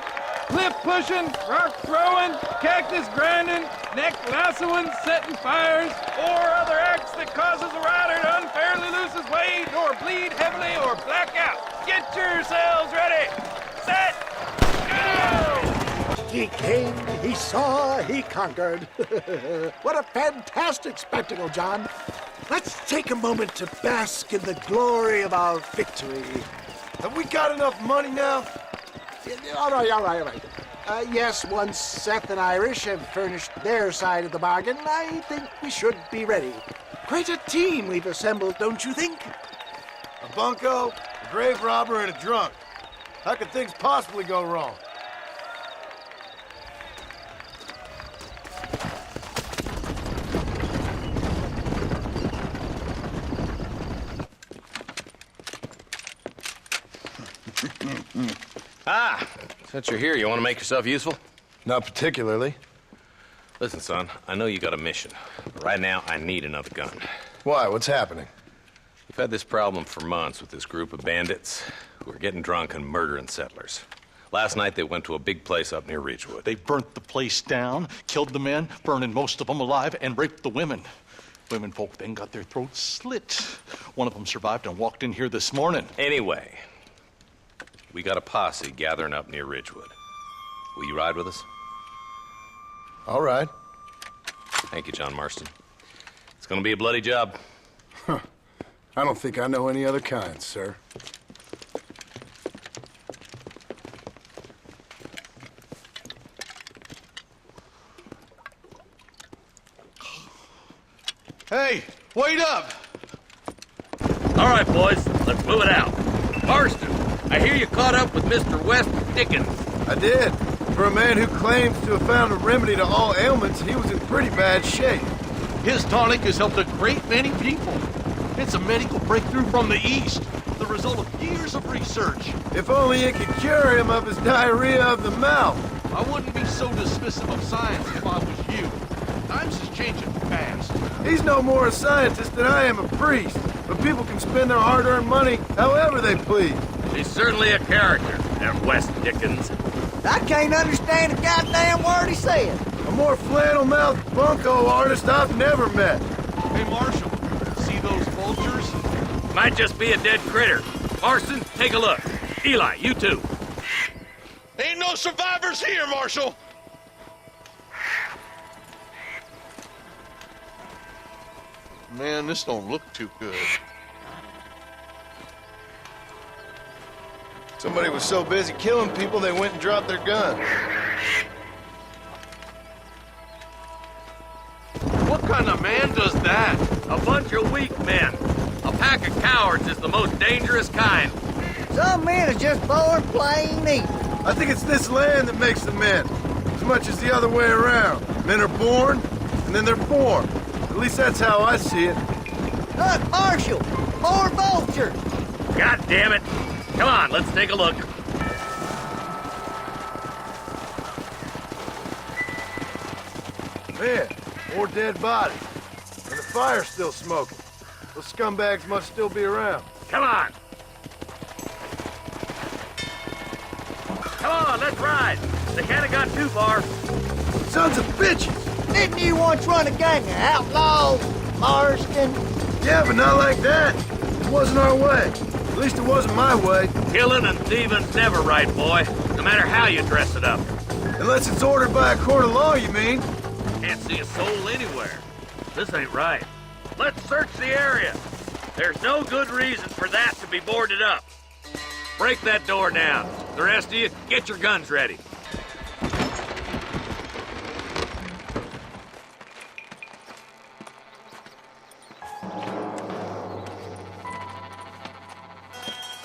cliff pushing, rock throwing, cactus grinding, neck lassoing, setting fires, or other acts that causes a rider to unfairly lose his weight, or bleed heavily, or black out. Get yourselves ready. Set. Go! He came, he saw, he conquered. What a fantastic spectacle, John. Let's take a moment to bask in the glory of our victory. Have we got enough money now? All right. Yes, once Seth and Irish have furnished their side of the bargain, I think we should be ready. Quite a team we've assembled, don't you think? A bunco, a grave robber, and a drunk. How could things possibly go wrong? Since you're here, you want to make yourself useful? Not particularly. Listen, son, I know you got a mission, but right now I need another gun. Why? What's happening? We've had this problem for months with this group of bandits who are getting drunk and murdering settlers. Last night they went to a big place up near Ridgewood. They burnt the place down, killed the men, burning most of them alive, and raped the women. Women folk then got their throats slit. One of them survived and walked in here this morning. Anyway, we got a posse gathering up near Ridgewood. Will you ride with us? All right. Thank you, John Marston. It's gonna be a bloody job. Huh. I don't think I know any other kind, sir. Hey, wait up! All right, boys, let's move it out. Marston, I hear you caught up with Mr. West Dickens. I did. For a man who claims to have found a remedy to all ailments, he was in pretty bad shape. His tonic has helped a great many people. It's a medical breakthrough from the East, the result of years of research. If only it could cure him of his diarrhea of the mouth. I wouldn't be so dismissive of science if I was you. Times is changing fast. He's no more a scientist than I am a priest. But people can spend their hard-earned money however they please. She's certainly a character, that West Dickens. I can't understand a goddamn word he said. A more flannel-mouthed bunco artist I've never met. Hey, Marshal, see those vultures? Might just be a dead critter. Marston, take a look. Eli, you too. Ain't no survivors here, Marshal! Man, this don't look too good. Somebody was so busy killing people they went and dropped their gun. What kind of man does that? A bunch of weak men. A pack of cowards is the most dangerous kind. Some men are just born plain evil. I think it's this land that makes the men, as much as the other way around. Men are born, and then they're formed. At least that's how I see it. Look, Marshal! More vultures! God damn it! Come on, let's take a look. Man, more dead bodies. And the fire's still smoking. Those scumbags must still be around. Come on! Come on, let's ride! They can't have gone too far. Sons of bitches! Didn't you once run a gang of outlaws, Marston? Yeah, but not like that. It wasn't our way. At least it wasn't my way. Killing and thieving's never right, boy. No matter how you dress it up. Unless it's ordered by a court of law, you mean? Can't see a soul anywhere. This ain't right. Let's search the area. There's no good reason for that to be boarded up. Break that door down. The rest of you, get your guns ready.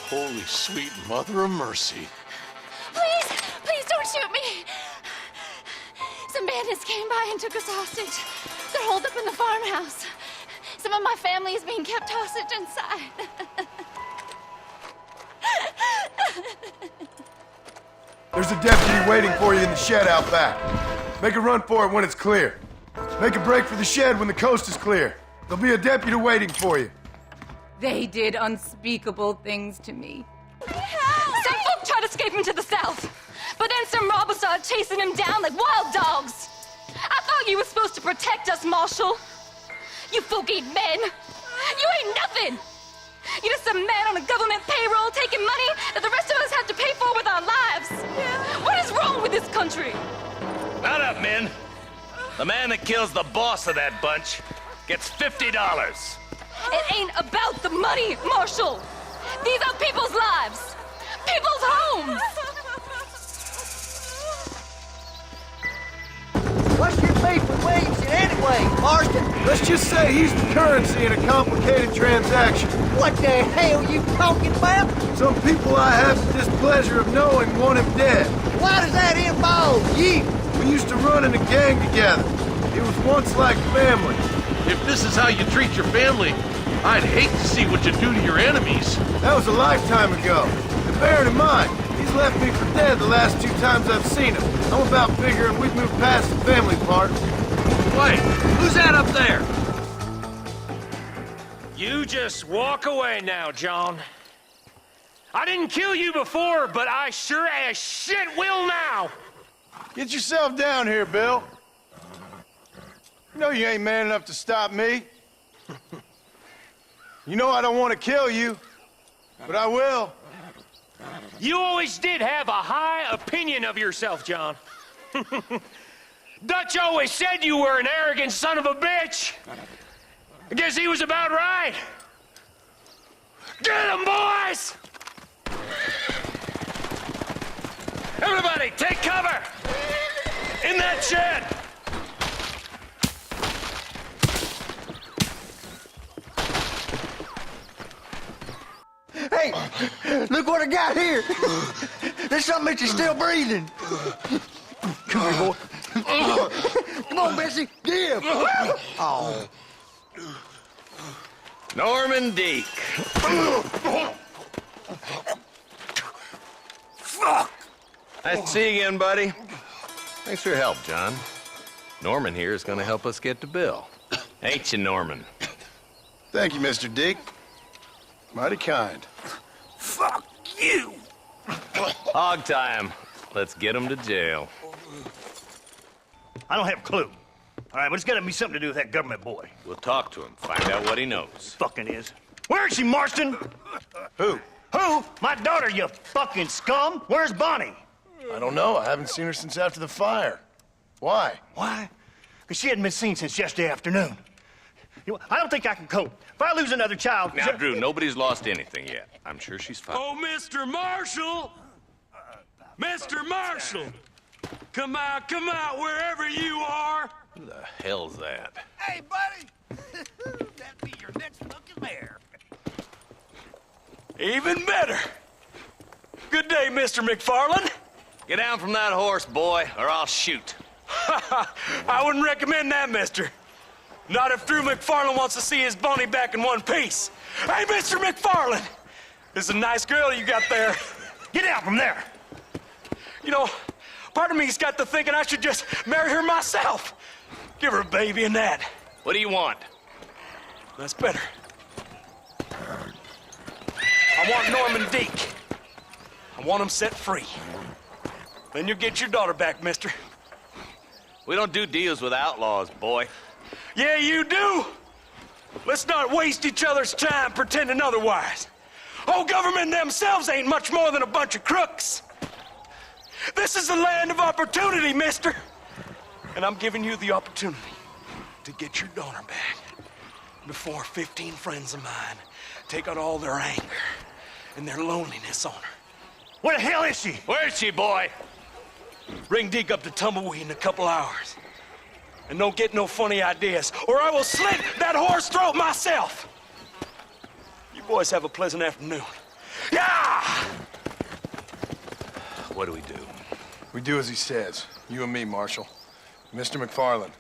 Holy sweet mother of mercy. Please, please don't shoot me. Some bandits came by and took us hostage. They're holed up in the farmhouse. Some of my family is being kept hostage inside. There's a deputy waiting for you in the shed out back. Make a run for it when it's clear. Make a break for the shed when the coast is clear. There'll be a deputy waiting for you. They did unspeakable things to me. Some folk tried to escape him to the south, but then some robbers started chasing him down like wild dogs. I thought you were supposed to protect us, Marshal. You folk ain't men. You ain't nothing. You're just a man on a government payroll taking money that the rest of us have to pay for with our lives. What is wrong with this country? Mount up, men. The man that kills the boss of that bunch gets $50. It ain't about the money, Marshal. These are people's lives, people's homes. What's your beef with Williamson anyway, Marston? Let's just say he's the currency in a complicated transaction. What the hell you talking about? Some people I have the displeasure of knowing want him dead. Why does that involve you? We used to run in a gang together. It was once like family. If this is how you treat your family, I'd hate to see what you do to your enemies. That was a lifetime ago. And bear in mind, he's left me for dead the last 2 times I've seen him. I'm about figuring we've moved past the family part. Wait, who's that up there? You just walk away now, John. I didn't kill you before, but I sure as shit will now. Get yourself down here, Bill. You know you ain't man enough to stop me. You know I don't want to kill you, but I will. You always did have a high opinion of yourself, John. Dutch always said you were an arrogant son of a bitch. I guess he was about right. Get him, boys! Everybody, take cover! In that shed! Hey, look what I got here. There's something that you're still breathing. Come here, boy. Come on, Bessie, give. Oh. Norman Deek. Fuck! Nice to see you again, buddy. Thanks for your help, John. Norman here is gonna help us get to Bill. Ain't you, Norman? Thank you, Mr. Deek. Mighty kind. Fuck you! Hog time. Let's get him to jail. I don't have a clue. All right, but it's got to be something to do with that government boy. We'll talk to him, find out what he knows. Fucking is. Where is she, Marston? Who? Who? My daughter, you fucking scum. Where's Bonnie? I don't know. I haven't seen her since after the fire. Why? Why? Because she hadn't been seen since yesterday afternoon. You know, I don't think I can cope. If I lose another child... Now, Drew, nobody's lost anything yet. I'm sure she's fine. Oh, Mr. Marshall! Mr. Marshall! Come out, wherever you are! Who the hell's that? Hey, buddy! That'd be your next looking mare. Even better! Good day, Mr. McFarland. Get down from that horse, boy, or I'll shoot. I wouldn't recommend that, mister. Not if Drew McFarland wants to see his Bonnie back in one piece. Hey, Mr. McFarland! This is a nice girl you got there. Get out from there! You know, part of me's got to thinking I should just marry her myself. Give her a baby and that. What do you want? That's better. I want Norman Deek. I want him set free. Then you'll get your daughter back, mister. We don't do deals with outlaws, boy. Yeah, you do. Let's not waste each other's time pretending otherwise. Oh, government themselves ain't much more than a bunch of crooks. This is the land of opportunity, mister. And I'm giving you the opportunity to get your daughter back before 15 friends of mine take out all their anger and their loneliness on her. Where the hell is she? Where is she, boy? Bring Deke up to Tumbleweed in a couple hours. And don't get no funny ideas, or I will slit that horse throat myself. You boys have a pleasant afternoon. Yeah! What do we do? We do as he says. You and me, Marshal. Mr. McFarland,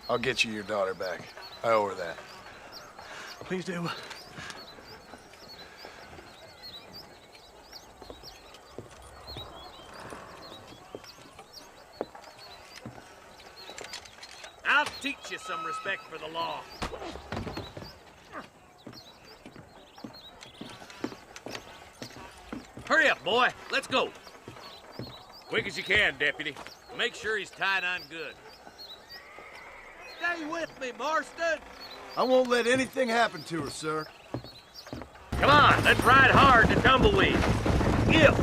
I'll get you your daughter back. I owe her that. Please do. I'll teach you some respect for the law. Hurry up, boy. Let's go. Quick as you can, Deputy. Make sure he's tied on good. Stay with me, Marston. I won't let anything happen to her, sir. Come on, let's ride hard to Tumbleweed. Give.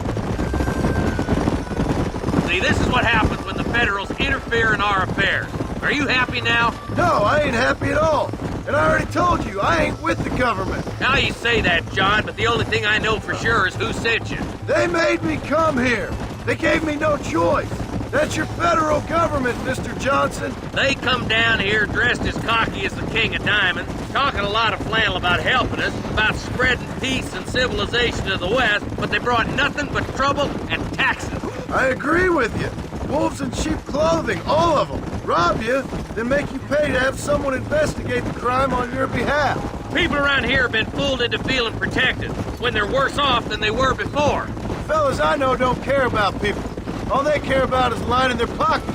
See, this is what happens when the Federals interfere in our affairs. Are you happy now? No, I ain't happy at all. And I already told you, I ain't with the government. Now you say that, John, but the only thing I know for sure is who sent you. They made me come here. They gave me no choice. That's your federal government, Mr. Johnson. They come down here dressed as cocky as the King of Diamonds, talking a lot of flannel about helping us, about spreading peace and civilization to the West, but they brought nothing but trouble and taxes. I agree with you. Wolves in cheap clothing, all of them. Rob you, then make you pay to have someone investigate the crime on your behalf. People around here have been fooled into feeling protected, when they're worse off than they were before. Fellas I know don't care about people. All they care about is lining their pockets.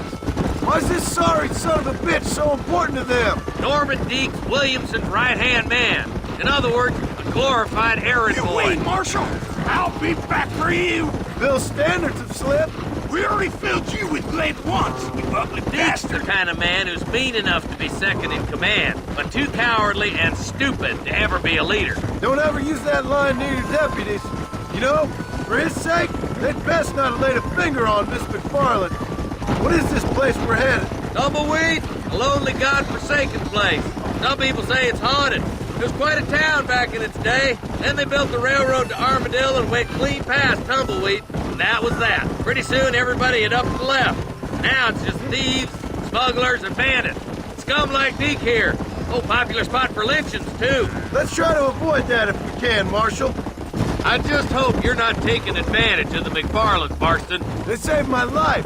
Why is this sorry son of a bitch so important to them? Norman Deeks, Williamson's right-hand man. In other words, a glorified errand boy. Wait, Marshal! I'll be back for you! Bill's standards have slipped. We already filled you with lead once, you ugly Deeks bastard! the kind of man who's mean enough to be second in command, but too cowardly and stupid to ever be a leader. Don't ever use that line near your deputies. You know, for his sake, they'd best not have laid a finger on Miss McFarland. What is this place we're headed? Tumbleweed, a lonely, god-forsaken place. Some people say it's haunted. It was quite a town back in its day. Then they built the railroad to Armadillo and went clean past Tumbleweed. And that was that. Pretty soon, everybody had up and left. Now it's just thieves, smugglers, and bandits. Scum like Deke here. Oh, popular spot for lynchings, too. Let's try to avoid that if we can, Marshal. I just hope you're not taking advantage of the McFarlands, Marston. They saved my life.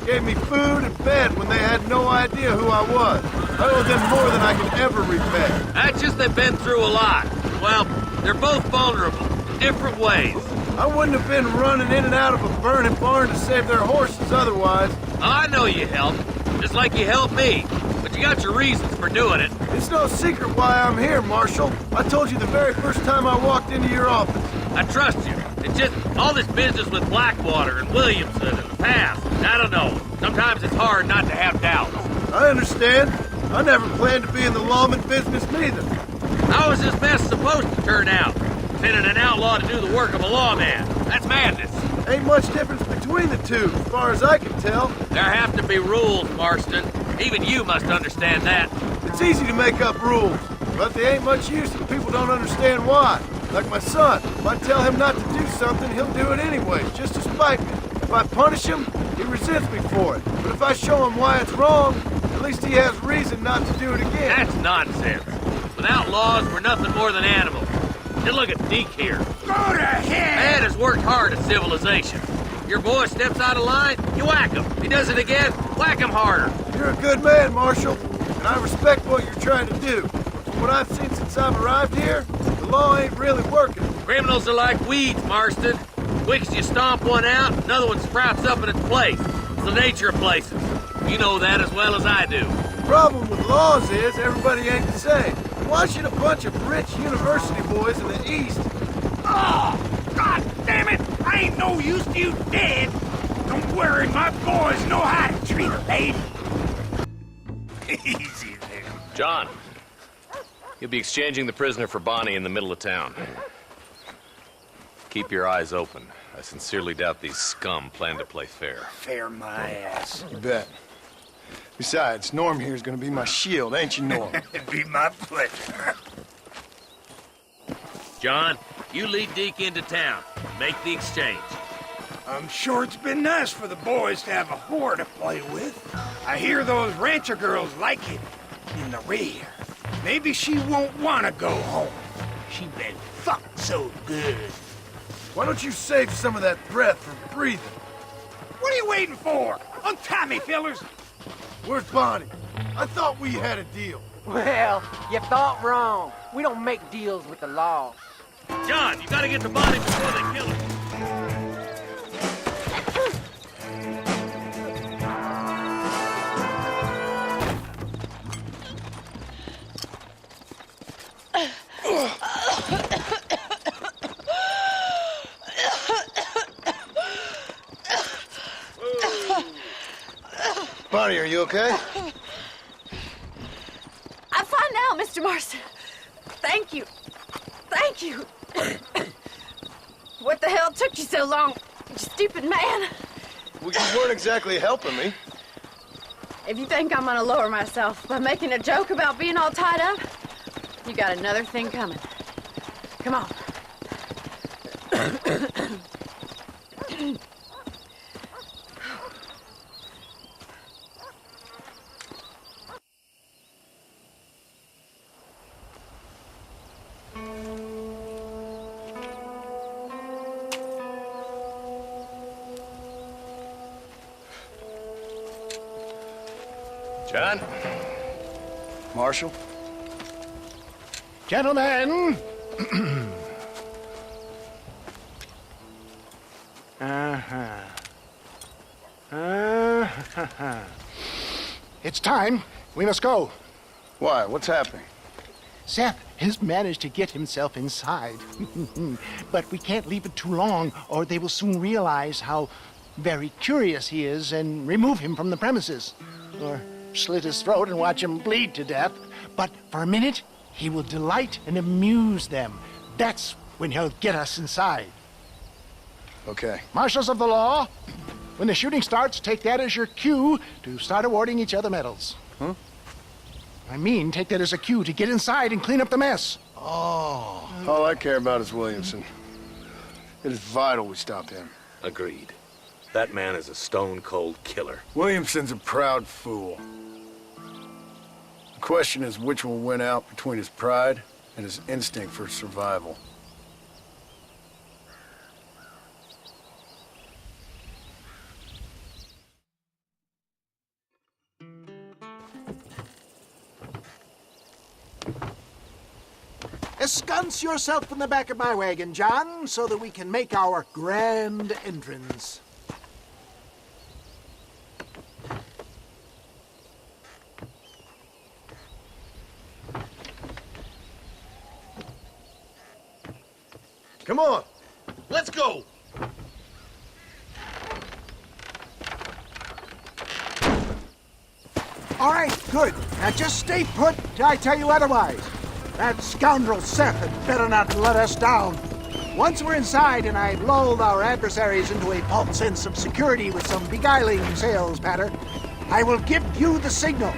Gave me food and bed when they had no idea who I was. I owe them more than I can ever repay. That's just they've been through a lot. well, they're both vulnerable, different ways. I wouldn't have been running in and out of a burning barn to save their horses otherwise. I know you helped, just like you helped me. But you got your reasons for doing it. It's no secret why I'm here, Marshal. I told you the very first time I walked into your office. I trust you. It's just all this business with Blackwater and Williamson and the past. I don't know. Sometimes it's hard not to have doubts. I understand. I never planned to be in the lawman business neither. How is this mess supposed to turn out? Sending an outlaw to do the work of a lawman. That's madness. Ain't much difference between the two, as far as I can tell. There have to be rules, Marston. Even you must understand that. It's easy to make up rules, but they ain't much use if people don't understand why. Like my son. If I tell him not to do something, he'll do it anyway, just to spite me. If I punish him, he resents me for it. But if I show him why it's wrong, at least he has reason not to do it again. That's nonsense. Without laws, we're nothing more than animals. Just look at Deke here. Go to hell! Man has worked hard at civilization. Your boy steps out of line, you whack him. He does it again, whack him harder. You're a good man, Marshal, and I respect what you're trying to do. But from what I've seen since I've arrived here, the law ain't really working. Criminals are like weeds, Marston. Quick as you stomp one out, another one sprouts up in its place. It's the nature of places. You know that as well as I do. The problem with laws is everybody ain't the same. Why should a bunch of rich university boys in the East... Oh, God damn it! I ain't no use to you dead. Don't worry, my boys know how to treat a lady. Easy there. John, you'll be exchanging the prisoner for Bonnie in the middle of town. Keep your eyes open. I sincerely doubt these scum plan to play fair. Fair my ass. You bet. Besides, Norm here's gonna be my shield, ain't you, Norm? It'd be my pleasure. John, you lead Deke into town. Make the exchange. I'm sure it's been nice for the boys to have a whore to play with. I hear those rancher girls like it in the rear. Maybe she won't want to go home. She been fucked so good. Why don't you save some of that breath for breathing? What are you waiting for? Untie me, fellers. Where's Bonnie? I thought we had a deal. Well, you thought wrong. We don't make deals with the law. John, you gotta get the body before they kill her. Bonnie, are you okay? I'm fine now, Mr. Marston. Thank you. Thank you. What the hell took you so long, you stupid man? Well, you weren't exactly helping me. If you think I'm gonna lower myself by making a joke about being all tied up, you got another thing coming. Come on. John? Marshal? Gentlemen. It's time. We must go. Why? What's happening? Seth has managed to get himself inside. But we can't leave it too long, or they will soon realize how very curious he is and remove him from the premises. Or slit his throat and watch him bleed to death. But for a minute, he will delight and amuse them. That's when he'll get us inside. Okay. Marshals of the law, when the shooting starts, take that as your cue to start awarding each other medals. Huh? I mean, take that as a cue to get inside and clean up the mess. Oh. All I care about is Williamson. It is vital we stop him. Agreed. That man is a stone-cold killer. Williamson's a proud fool. The question is which will win out between his pride and his instinct for survival. Ensconce yourself in the back of my wagon, John, so that we can make our grand entrance. Come on. Let's go. All right, good. Now just stay put till I tell you otherwise. That scoundrel Seth had better not let us down. Once we're inside and I've lulled our adversaries into a false sense of security with some beguiling sales patter, I will give you the signal.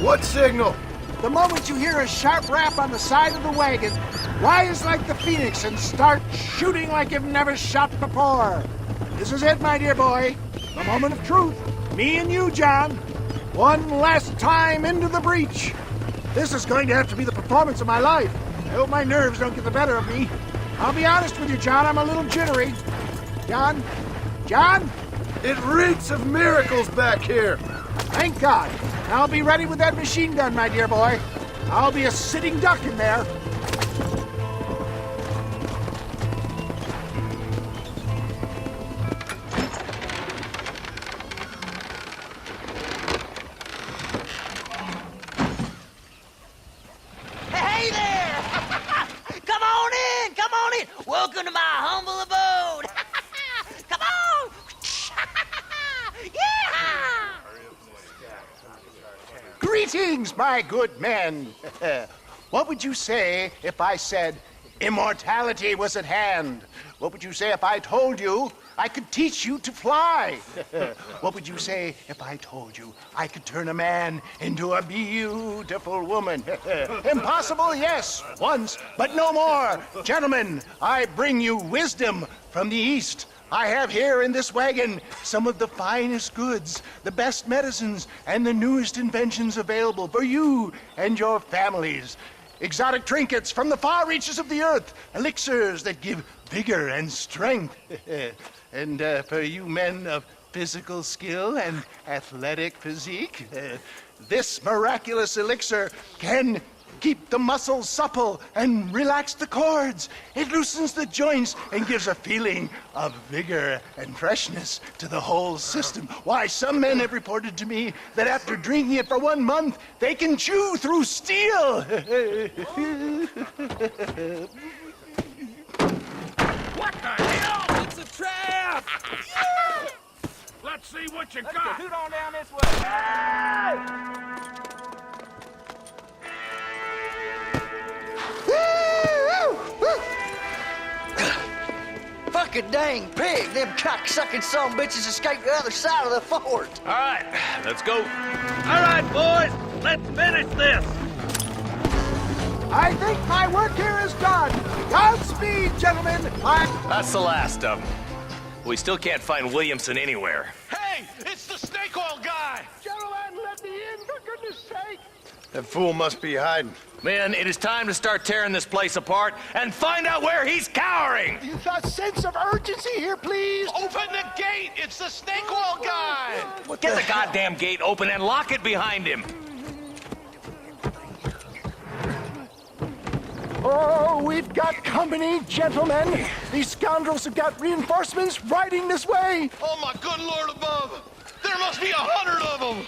What signal? The moment you hear a sharp rap on the side of the wagon, rise like the phoenix and start shooting like you've never shot before. This is it, my dear boy. The moment of truth. Me and you, John. One last time into the breach. This is going to have to be the performance of my life. I hope my nerves don't get the better of me. I'll be honest with you, John, I'm a little jittery. John? John? It reeks of miracles back here. Thank God. I'll be ready with that machine gun, my dear boy. I'll be a sitting duck in there. Hey there! Come on in! Come on in! Welcome to my humble abode! Come on! Yeah! Greetings, my good men. What would you say if I said immortality was at hand? What would you say if I told you I could teach you to fly? What would you say if I told you I could turn a man into a beautiful woman? Impossible, yes, once, but no more. Gentlemen, I bring you wisdom from the East. I have here in this wagon some of the finest goods, the best medicines, and the newest inventions available for you and your families. Exotic trinkets from the far reaches of the earth, elixirs that give vigor and strength. And for you men of physical skill and athletic physique, this miraculous elixir can keep the muscles supple and relax the cords. It loosens the joints and gives a feeling of vigor and freshness to the whole system. Why, some men have reported to me that after drinking it for 1 month, they can chew through steel. What the hell? It's a trap! Let's see what you got. Hoot on down this way. Fucking dang pig! Them cocksucking son bitches escaped the other side of the fort. All right, let's go. All right, boys, let's finish this. I think my work here is done. Godspeed, gentlemen. That's the last of them. We still can't find Williamson anywhere. Hey, it's the snake oil guy! Gentlemen, let me in, for goodness sake. That fool must be hiding. Men, it is time to start tearing this place apart and find out where he's cowering! A sense of urgency here, please. Open the gate! It's the snake oil guy! Get the goddamn gate open and lock it behind him! Oh, we've got company, gentlemen. These scoundrels have got reinforcements riding this way. Oh, my good Lord above! There must be 100 of them!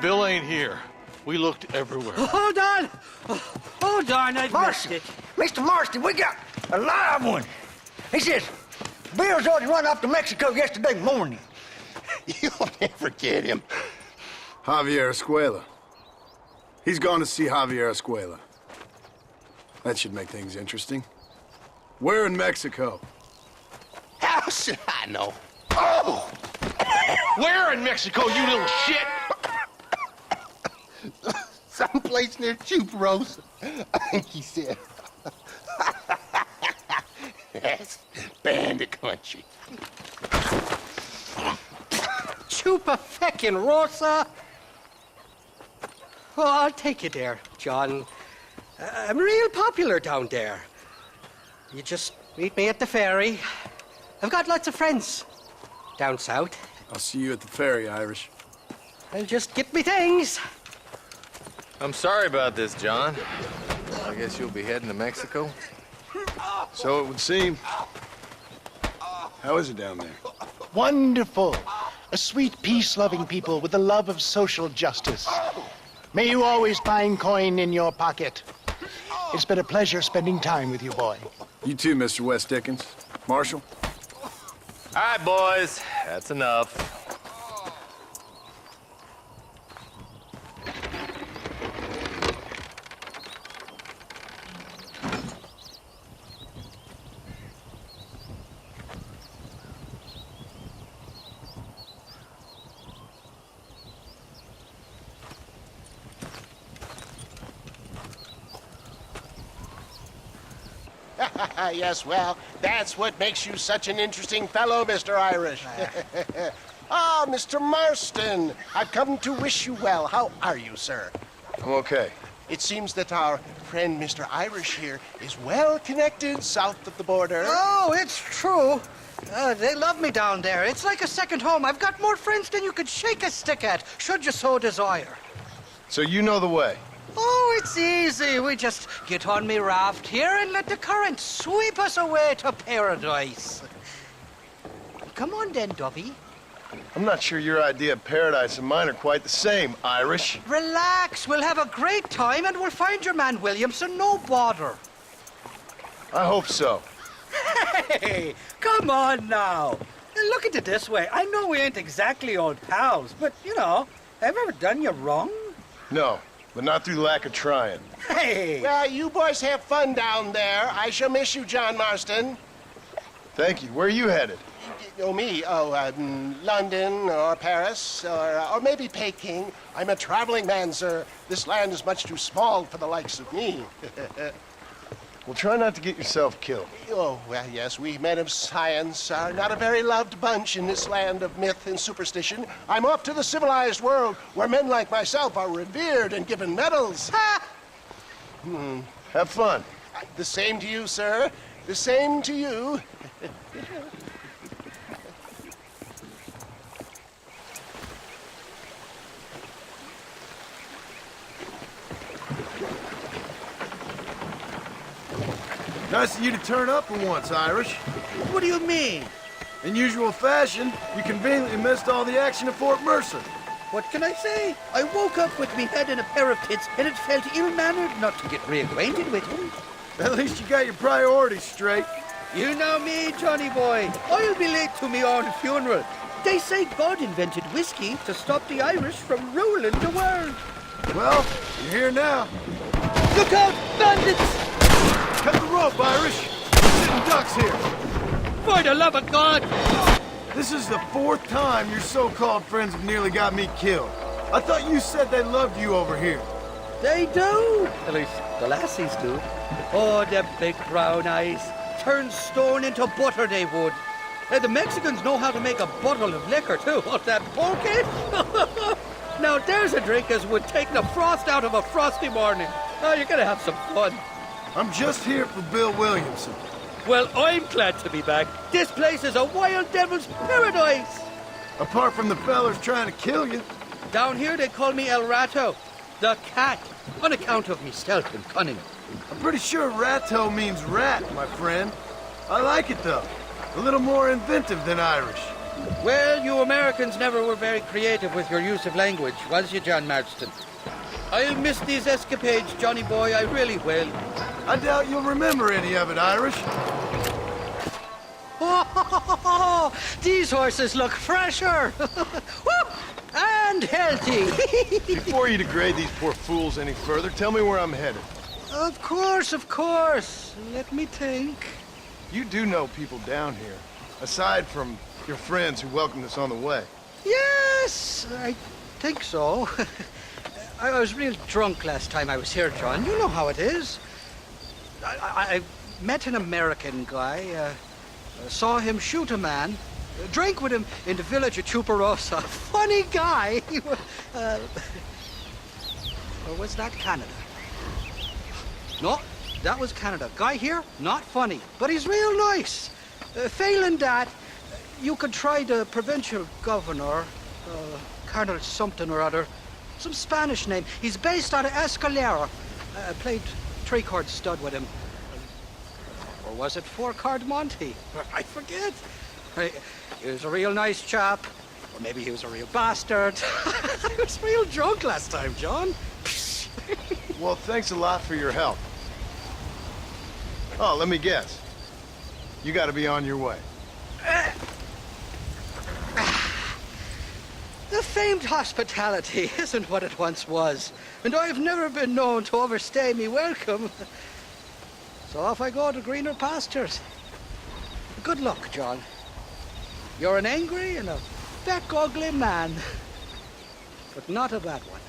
Bill ain't here. We looked everywhere. Hold on! Oh, darn, I missed it. Mr. Marston, we got a live one. He says, Bill's already run off to Mexico yesterday morning. You'll never get him. Javier Escuela. He's gone to see Javier Escuela. That should make things interesting. Where in Mexico? How should I know? Oh! Where in Mexico, you little shit? Someplace near Chuparosa, I think he said. That's bandit country. Chupa-feckin' Rosa? Oh, I'll take you there, John. I'm real popular down there. You just meet me at the ferry. I've got lots of friends down south. I'll see you at the ferry, Irish. I'll just get me things. I'm sorry about this, John. I guess you'll be heading to Mexico? So it would seem. How is it down there? Wonderful. A sweet, peace-loving people with the love of social justice. May you always find coin in your pocket. It's been a pleasure spending time with you, boy. You too, Mr. West Dickens. Marshal? All right, boys. That's enough. Yes, well, that's what makes you such an interesting fellow, Mr. Irish. Ah, Mr. Marston, I've come to wish you well. How are you, sir? I'm okay. It seems that our friend Mr. Irish here is well connected south of the border. Oh, it's true. They love me down there. It's like a second home. I've got more friends than you could shake a stick at, should you so desire. So you know the way? Oh, it's easy. We just get on me raft here and let the current sweep us away to paradise. Come on then, Dovey. I'm not sure your idea of paradise and mine are quite the same, Irish. Relax. We'll have a great time and we'll find your man Williamson, no bother. I hope so. Hey, come on now. Look at it this way. I know we ain't exactly old pals, but, you know, have I ever done you wrong? No, but not through lack of trying. Hey! Well, you boys have fun down there. I shall miss you, John Marston. Thank you. Where are you headed? Oh, me? Oh, London or Paris or maybe Peking. I'm a traveling man, sir. This land is much too small for the likes of me. Well, try not to get yourself killed. Oh, well, yes, we men of science are not a very loved bunch in this land of myth and superstition. I'm off to the civilized world where men like myself are revered and given medals. Ha! Have fun. The same to you, sir. The same to you. Nice of you to turn up for once, Irish. What do you mean? In usual fashion, you conveniently missed all the action at Fort Mercer. What can I say? I woke up with me head in a pair of tits, and it felt ill-mannered not to get reacquainted with him. At least you got your priorities straight. You know me, Johnny boy. I'll be late to me own funeral. They say God invented whiskey to stop the Irish from ruling the world. Well, you're here now. Look out, bandits! Cut the rope, Irish. We're sitting ducks here. For the love of God! This is the 4th time your so-called friends have nearly got me killed. I thought you said they loved you over here. They do. At least the lassies do. Oh, them big brown eyes. Turn stone into butter they would. The Mexicans know how to make a bottle of liquor, too. What's that, pulque? Now, there's a drink as would take the frost out of a frosty morning. Oh, you're gonna have some fun. I'm just here for Bill Williamson. Well, I'm glad to be back. This place is a wild devil's paradise. Apart from the fellers trying to kill you. Down here they call me El Rato, the cat, on account of me stealth and cunning. I'm pretty sure Rato means rat, my friend. I like it, though. A little more inventive than Irish. Well, you Americans never were very creative with your use of language, was you, John Marston? I'll miss these escapades, Johnny boy, I really will. I doubt you'll remember any of it, Irish. Oh, these horses look fresher. And healthy. Before you degrade these poor fools any further, tell me where I'm headed. Of course, of course. Let me think. You do know people down here, aside from your friends who welcomed us on the way. Yes, I think so. I was real drunk last time I was here, John. You know how it is. I met an American guy, saw him shoot a man, drank with him in the village of Chuparosa. Funny guy. Or was that Canada? No, that was Canada. Guy here, not funny, but he's real nice. Failing that, you could try the provincial governor, Colonel something or other. Some Spanish name. He's based out of Escalera. Played three-chord stud with him. Or was it four-chord Monty? I forget. He was a real nice chap. Or maybe he was a real bastard. I was real drunk last time, John. Well, thanks a lot for your help. Oh, let me guess. You gotta be on your way. The famed hospitality isn't what it once was, and I've never been known to overstay me welcome. So off I go to greener pastures. Good luck, John. You're an angry and a fat, ugly man, but not a bad one.